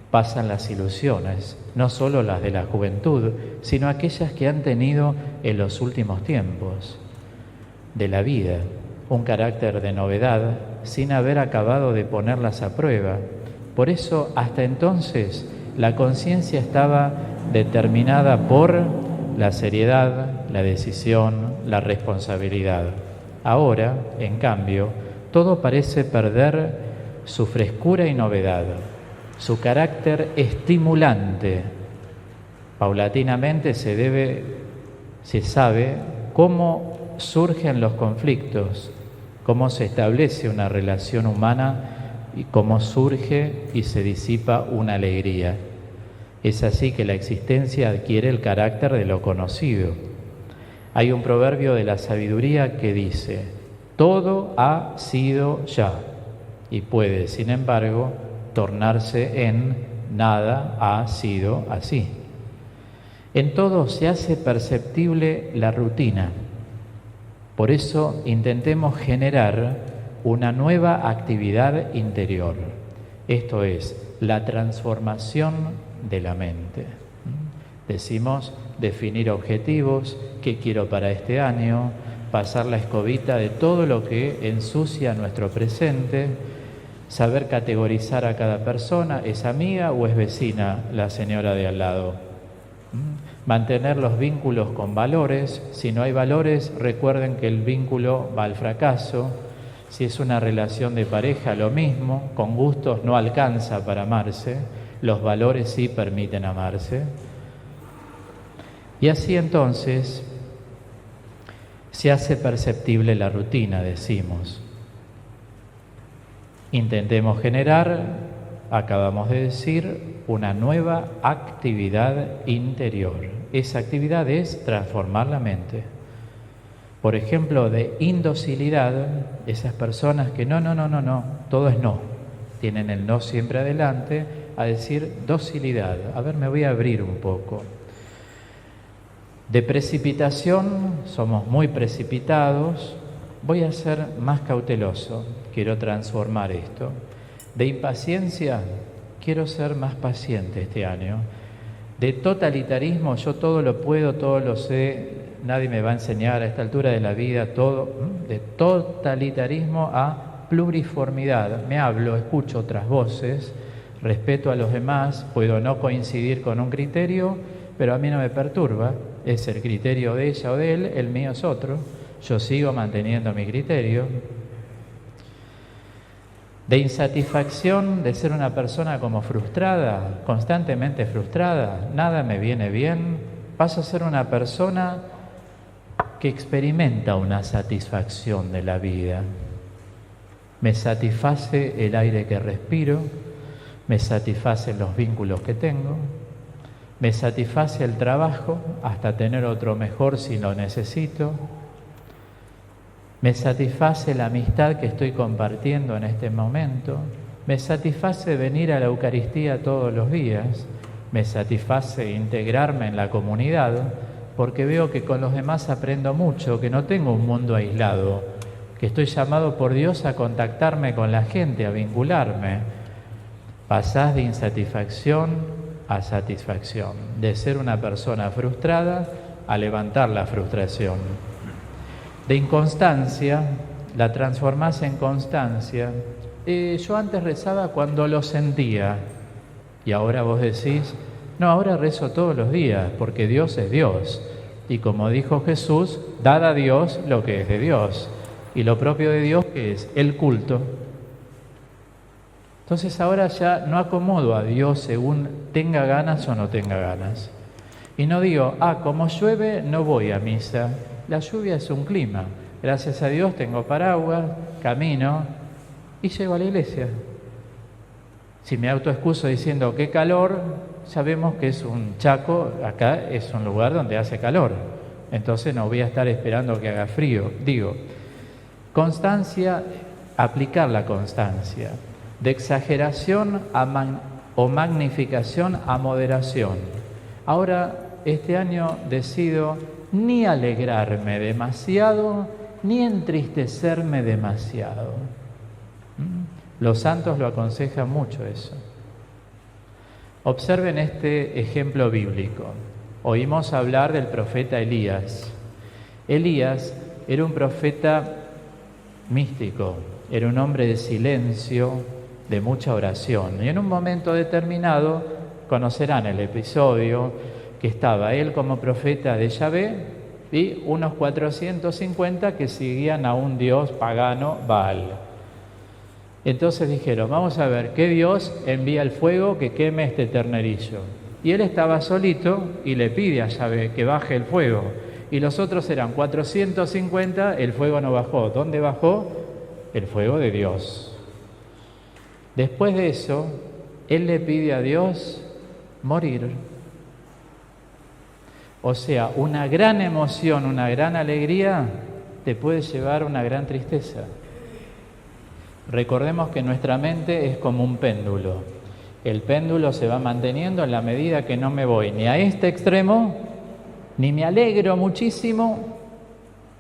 Speaker 1: Pasan las ilusiones, no solo las de la juventud, sino aquellas que han tenido en los últimos tiempos de la vida, un carácter de novedad sin haber acabado de ponerlas a prueba. Por eso, hasta entonces, la conciencia estaba determinada por la seriedad, la decisión, la responsabilidad. Ahora, en cambio, todo parece perder su frescura y novedad, su carácter estimulante. Paulatinamente se sabe cómo surgen los conflictos, cómo se establece una relación humana y cómo surge y se disipa una alegría. Es así que la existencia adquiere el carácter de lo conocido. Hay un proverbio de la sabiduría que dice: todo ha sido ya, y puede, sin embargo, tornarse en nada ha sido así. En todo se hace perceptible la rutina. Por eso intentemos generar una nueva actividad interior, esto es, la transformación de la mente. Decimos definir objetivos, qué quiero para este año, pasar la escobita de todo lo que ensucia nuestro presente, saber categorizar a cada persona, ¿es amiga o es vecina la señora de al lado? Mantener los vínculos con valores. Si no hay valores, recuerden que el vínculo va al fracaso. Si es una relación de pareja, lo mismo. Con gustos no alcanza para amarse. Los valores sí permiten amarse. Y así entonces se hace perceptible la rutina, decimos. Intentemos generar, acabamos de decir, una nueva actividad interior. Esa actividad es transformar la mente. Por ejemplo, de indocilidad, esas personas que no, todo es no, tienen el no siempre adelante, a decir docilidad. A ver, me voy a abrir un poco. De precipitación, somos muy precipitados, voy a ser más cauteloso, quiero transformar esto. De impaciencia, quiero ser más paciente este año. De totalitarismo, yo todo lo puedo, todo lo sé, nadie me va a enseñar a esta altura de la vida todo. De totalitarismo a pluriformidad, me hablo, escucho otras voces, respeto a los demás, puedo no coincidir con un criterio, pero a mí no me perturba, es el criterio de ella o de él, el mío es otro, yo sigo manteniendo mi criterio. De insatisfacción, de ser una persona como frustrada, constantemente frustrada, nada me viene bien, paso a ser una persona que experimenta una satisfacción de la vida. Me satisface el aire que respiro, me satisfacen los vínculos que tengo, me satisface el trabajo hasta tener otro mejor si lo necesito. Me satisface la amistad que estoy compartiendo en este momento. Me satisface venir a la Eucaristía todos los días. Me satisface integrarme en la comunidad porque veo que con los demás aprendo mucho, que no tengo un mundo aislado, que estoy llamado por Dios a contactarme con la gente, a vincularme. Pasás de insatisfacción a satisfacción, de ser una persona frustrada a levantar la frustración. De inconstancia, la transformás en constancia. Yo antes rezaba cuando lo sentía y ahora vos decís, no, ahora rezo todos los días porque Dios es Dios. Y como dijo Jesús, dad a Dios lo que es de Dios. Y lo propio de Dios que es el culto. Entonces ahora ya no acomodo a Dios según tenga ganas o no tenga ganas. Y no digo, como llueve no voy a misa. La lluvia es un clima. Gracias a Dios tengo paraguas, camino y llego a la iglesia. Si me autoexcuso diciendo qué calor, sabemos que es un Chaco, acá es un lugar donde hace calor. Entonces no voy a estar esperando que haga frío. Digo, constancia, aplicar la constancia. De exageración o magnificación a moderación. Ahora, este año decido ni alegrarme demasiado, ni entristecerme demasiado. Los santos lo aconsejan mucho eso. Observen este ejemplo bíblico. Oímos hablar del profeta Elías. Elías era un profeta místico, era un hombre de silencio, de mucha oración. Y en un momento determinado, conocerán el episodio, que estaba él como profeta de Yahvé y unos 450 que seguían a un dios pagano, Baal. Entonces dijeron, vamos a ver, ¿qué Dios envía el fuego que queme este ternerillo? Y él estaba solito y le pide a Yahvé que baje el fuego. Y los otros eran 450, el fuego no bajó. ¿Dónde bajó? El fuego de Dios. Después de eso, él le pide a Dios morir. O sea, una gran emoción, una gran alegría te puede llevar a una gran tristeza. Recordemos que nuestra mente es como un péndulo. El péndulo se va manteniendo en la medida que no me voy ni a este extremo, ni me alegro muchísimo,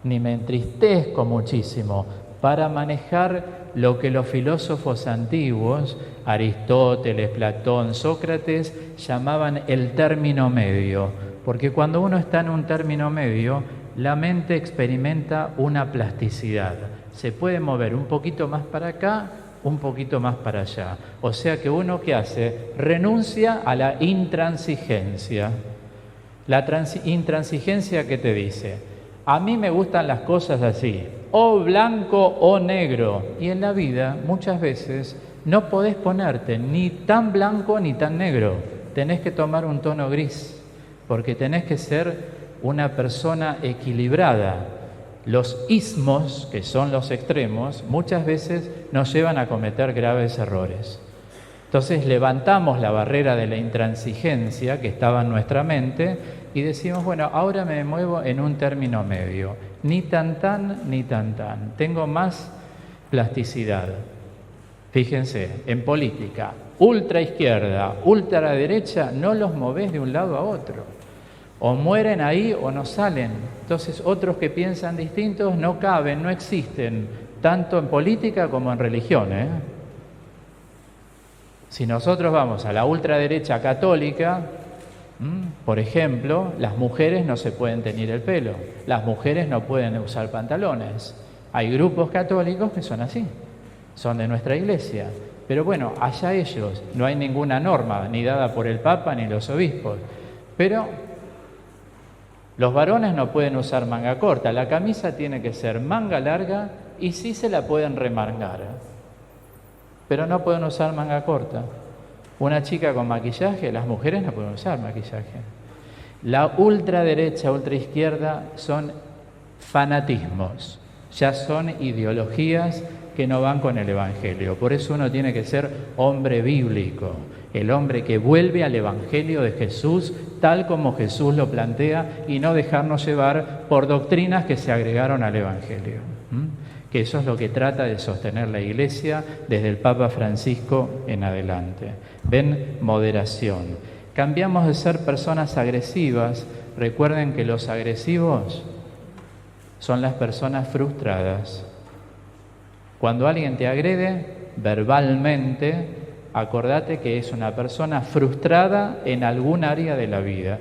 Speaker 1: ni me entristezco muchísimo. para manejar lo que los filósofos antiguos, Aristóteles, Platón, Sócrates, llamaban el término medio. Porque cuando uno está en un término medio, la mente experimenta una plasticidad. Se puede mover un poquito más para acá, un poquito más para allá. O sea que uno, ¿qué hace? Renuncia a la intransigencia. La intransigencia, ¿qué te dice? A mí me gustan las cosas así, o blanco o negro. Y en la vida, muchas veces, no podés ponerte ni tan blanco ni tan negro. Tenés que tomar un tono gris, porque tenés que ser una persona equilibrada. Los ismos, que son los extremos, muchas veces nos llevan a cometer graves errores. Entonces levantamos la barrera de la intransigencia que estaba en nuestra mente y decimos, bueno, ahora me muevo en un término medio, ni tan tan, ni tan tan. Tengo más plasticidad. Fíjense, en política, ultra izquierda, ultra derecha, no los movés de un lado a otro. O mueren ahí o no salen. Entonces otros que piensan distintos no caben, no existen, tanto en política como en religión, Si nosotros vamos a la ultraderecha católica, por ejemplo, las mujeres no se pueden teñir el pelo, las mujeres no pueden usar pantalones. Hay grupos católicos que son así, son de nuestra iglesia. Pero bueno, allá ellos, no hay ninguna norma, ni dada por el Papa ni los obispos. Pero los varones no pueden usar manga corta, la camisa tiene que ser manga larga y sí se la pueden remangar, pero no pueden usar manga corta. Una chica con maquillaje, las mujeres no pueden usar maquillaje. La ultraderecha, ultraizquierda son fanatismos, ya son ideologías que no van con el Evangelio. Por eso uno tiene que ser hombre bíblico, el hombre que vuelve al Evangelio de Jesús tal como Jesús lo plantea y no dejarnos llevar por doctrinas que se agregaron al Evangelio. Que eso es lo que trata de sostener la Iglesia desde el Papa Francisco en adelante. Ven, moderación. Cambiamos de ser personas agresivas. Recuerden que los agresivos son las personas frustradas. Cuando alguien te agrede verbalmente, acordate que es una persona frustrada en algún área de la vida.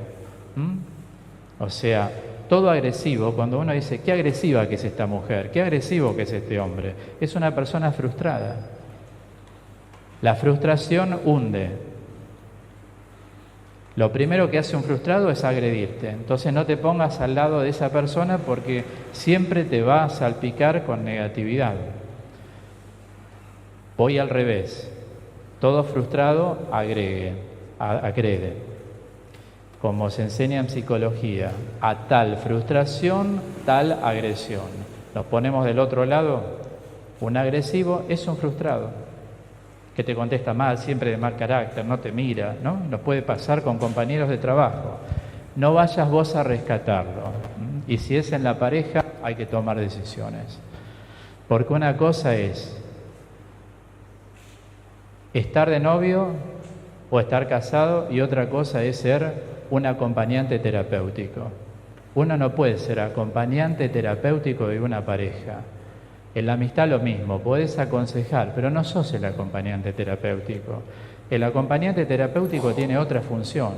Speaker 1: O sea, todo agresivo, cuando uno dice, qué agresiva que es esta mujer, qué agresivo que es este hombre, es una persona frustrada. La frustración hunde. Lo primero que hace un frustrado es agredirte. Entonces no te pongas al lado de esa persona porque siempre te va a salpicar con negatividad. Voy al revés. Todo frustrado agrede. Como se enseña en psicología, a tal frustración, tal agresión. Nos ponemos del otro lado, un agresivo es un frustrado, que te contesta mal, siempre de mal carácter, no te mira, ¿no? Nos puede pasar con compañeros de trabajo. No vayas vos a rescatarlo. Y si es en la pareja, hay que tomar decisiones. Porque una cosa es estar de novio o estar casado y otra cosa es ser un acompañante terapéutico. Uno no puede ser acompañante terapéutico de una pareja. En la amistad lo mismo, podés aconsejar, pero no sos el acompañante terapéutico. El acompañante terapéutico tiene otra función.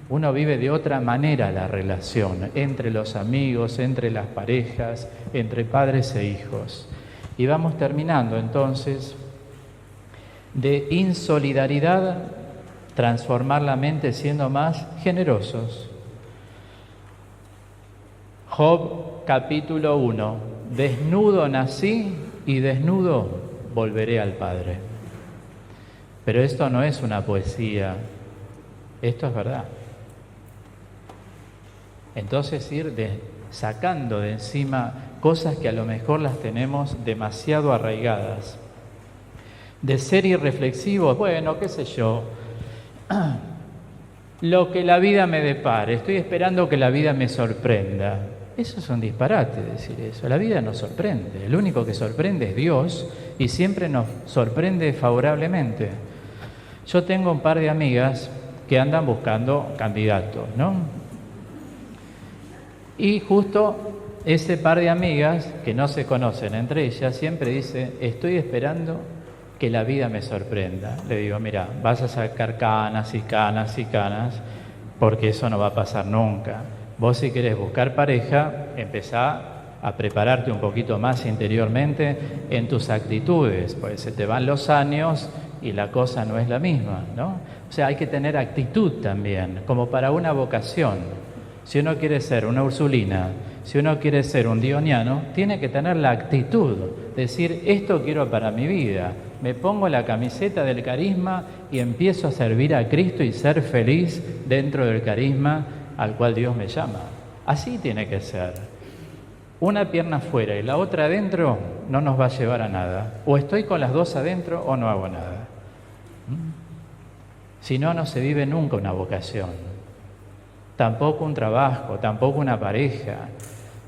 Speaker 1: Uno vive de otra manera la relación entre los amigos, entre las parejas, entre padres e hijos. Y vamos terminando entonces de insolidaridad, transformar la mente siendo más generosos. Job capítulo 1. Desnudo nací y desnudo volveré al Padre. Pero esto no es una poesía, esto es verdad. Entonces sacando de encima cosas que a lo mejor las tenemos demasiado arraigadas. De ser irreflexivos, bueno, qué sé yo, lo que la vida me depare, estoy esperando que la vida me sorprenda. Eso es un disparate decir eso, la vida nos sorprende, el único que sorprende es Dios y siempre nos sorprende favorablemente. Yo tengo un par de amigas que andan buscando candidatos, ¿no? Y justo ese par de amigas que no se conocen entre ellas siempre dice, estoy esperando que la vida me sorprenda. Le digo, mira, vas a sacar canas y canas y canas, porque eso no va a pasar nunca. Vos si querés buscar pareja, empezá a prepararte un poquito más interiormente en tus actitudes, pues se te van los años y la cosa no es la misma, ¿no? O sea, hay que tener actitud también, como para una vocación. Si uno quiere ser una Ursulina, si uno quiere ser un Dioniano, tiene que tener la actitud, decir, esto quiero para mi vida, me pongo la camiseta del carisma y empiezo a servir a Cristo y ser feliz dentro del carisma al cual Dios me llama. Así tiene que ser. Una pierna afuera y la otra adentro no nos va a llevar a nada. O estoy con las dos adentro o no hago nada. Si no, no se vive nunca una vocación. Tampoco un trabajo, tampoco una pareja.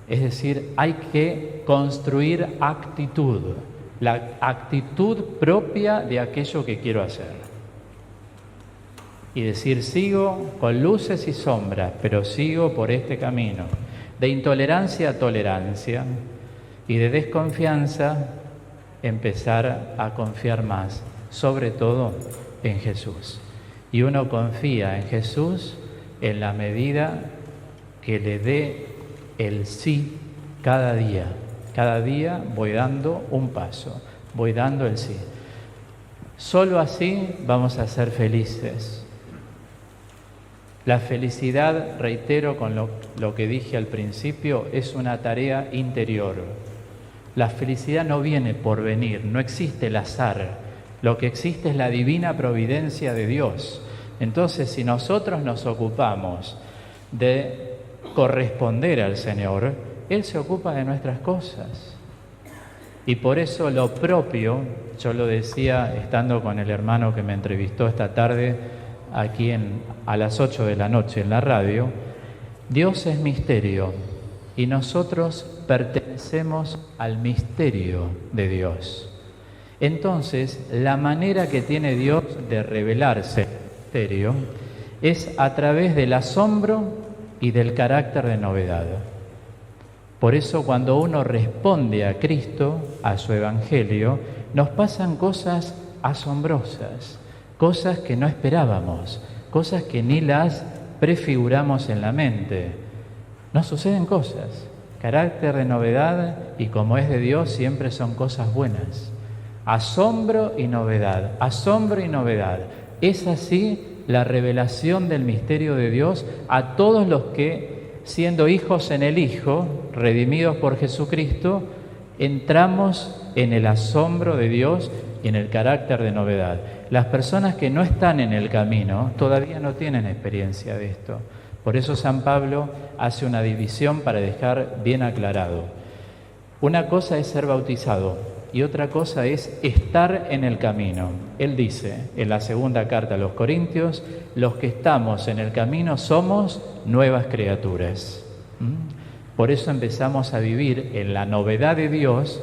Speaker 1: Es decir, hay que construir actitud. La actitud propia de aquello que quiero hacer. Y decir, sigo con luces y sombras, pero sigo por este camino. De intolerancia a tolerancia y de desconfianza empezar a confiar más, sobre todo en Jesús. Y uno confía en Jesús en la medida que le dé el sí cada día. Cada día voy dando un paso, voy dando el sí. Solo así vamos a ser felices. La felicidad, reitero con lo que dije al principio, es una tarea interior. La felicidad no viene por venir, no existe el azar. Lo que existe es la divina providencia de Dios. Entonces, si nosotros nos ocupamos de corresponder al Señor, Él se ocupa de nuestras cosas. Y por eso lo propio, yo lo decía estando con el hermano que me entrevistó esta tarde, aquí a las 8 de la noche en la radio, Dios es misterio y nosotros pertenecemos al misterio de Dios. Entonces, la manera que tiene Dios de revelarse el misterio es a través del asombro y del carácter de novedad. Por eso cuando uno responde a Cristo, a su Evangelio, nos pasan cosas asombrosas. Cosas que no esperábamos, cosas que ni las prefiguramos en la mente. Nos suceden cosas, carácter de novedad y como es de Dios siempre son cosas buenas. Asombro y novedad, asombro y novedad. Es así la revelación del misterio de Dios a todos los que, siendo hijos en el Hijo, redimidos por Jesucristo, entramos en el asombro de Dios y en el carácter de novedad. Las personas que no están en el camino todavía no tienen experiencia de esto. Por eso San Pablo hace una división para dejar bien aclarado. Una cosa es ser bautizado y otra cosa es estar en el camino. Él dice en la segunda carta a los Corintios, los que estamos en el camino somos nuevas criaturas. Por eso empezamos a vivir en la novedad de Dios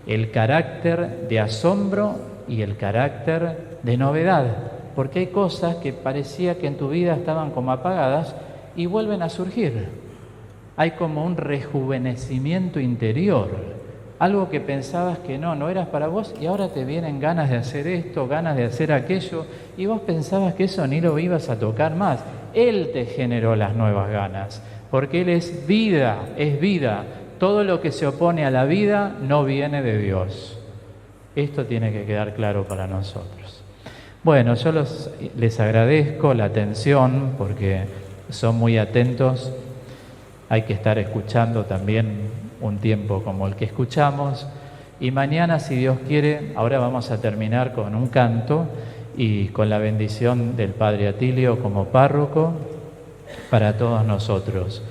Speaker 1: el carácter de asombro y el carácter de novedad, porque hay cosas que parecía que en tu vida estaban como apagadas y vuelven a surgir. Hay como un rejuvenecimiento interior, algo que pensabas que no eras para vos y ahora te vienen ganas de hacer esto, ganas de hacer aquello y vos pensabas que eso ni lo ibas a tocar más. Él te generó las nuevas ganas, porque Él es vida, es vida. Todo lo que se opone a la vida no viene de Dios. Esto tiene que quedar claro para nosotros. Bueno, yo les agradezco la atención porque son muy atentos. Hay que estar escuchando también un tiempo como el que escuchamos. Y mañana, si Dios quiere, ahora vamos a terminar con un canto y con la bendición del Padre Atilio como párroco para todos nosotros.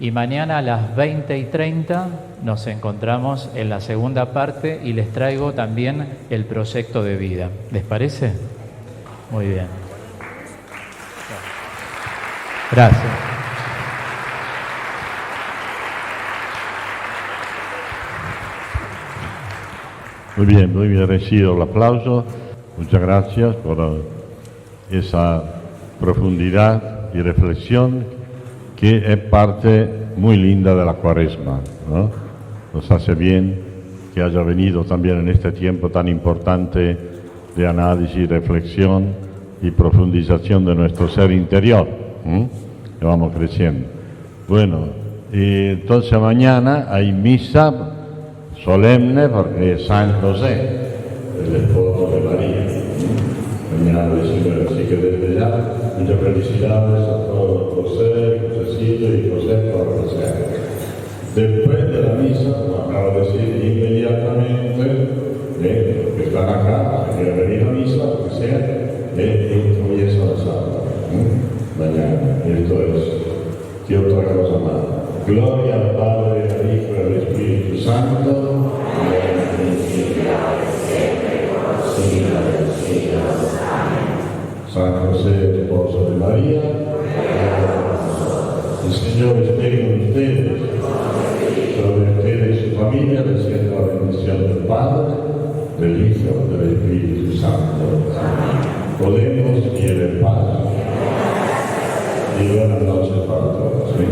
Speaker 1: Y mañana a las 20:30 nos encontramos en la segunda parte y les traigo también el proyecto de vida. ¿Les parece? Muy bien. Gracias.
Speaker 2: Muy bien recibido el aplauso. Muchas gracias por esa profundidad y reflexión que es parte muy linda de la Cuaresma, ¿no? Nos hace bien que haya venido también en este tiempo tan importante de análisis, reflexión y profundización de nuestro ser interior, que vamos creciendo. Bueno, entonces mañana hay misa solemne porque es San José, el esposo de María. Mañana decimos, así que desde ya, muchas felicidades a todos José, Josecito y José por José. Después de la misa, como acabo de decir, inmediatamente, los que están acá, que quieren venir a misa, lo que sea, comienza la sala. Mañana, esto es, ¿qué otra cosa más? Gloria al Padre, al Hijo y al Espíritu Santo. San José, esposo de María, el Señor esté con ustedes, sobre ustedes y su familia, descienda la bendición del Padre, del Hijo y del Espíritu Santo. Podemos ir en paz. Y buenas noches para todos. ¿Sí?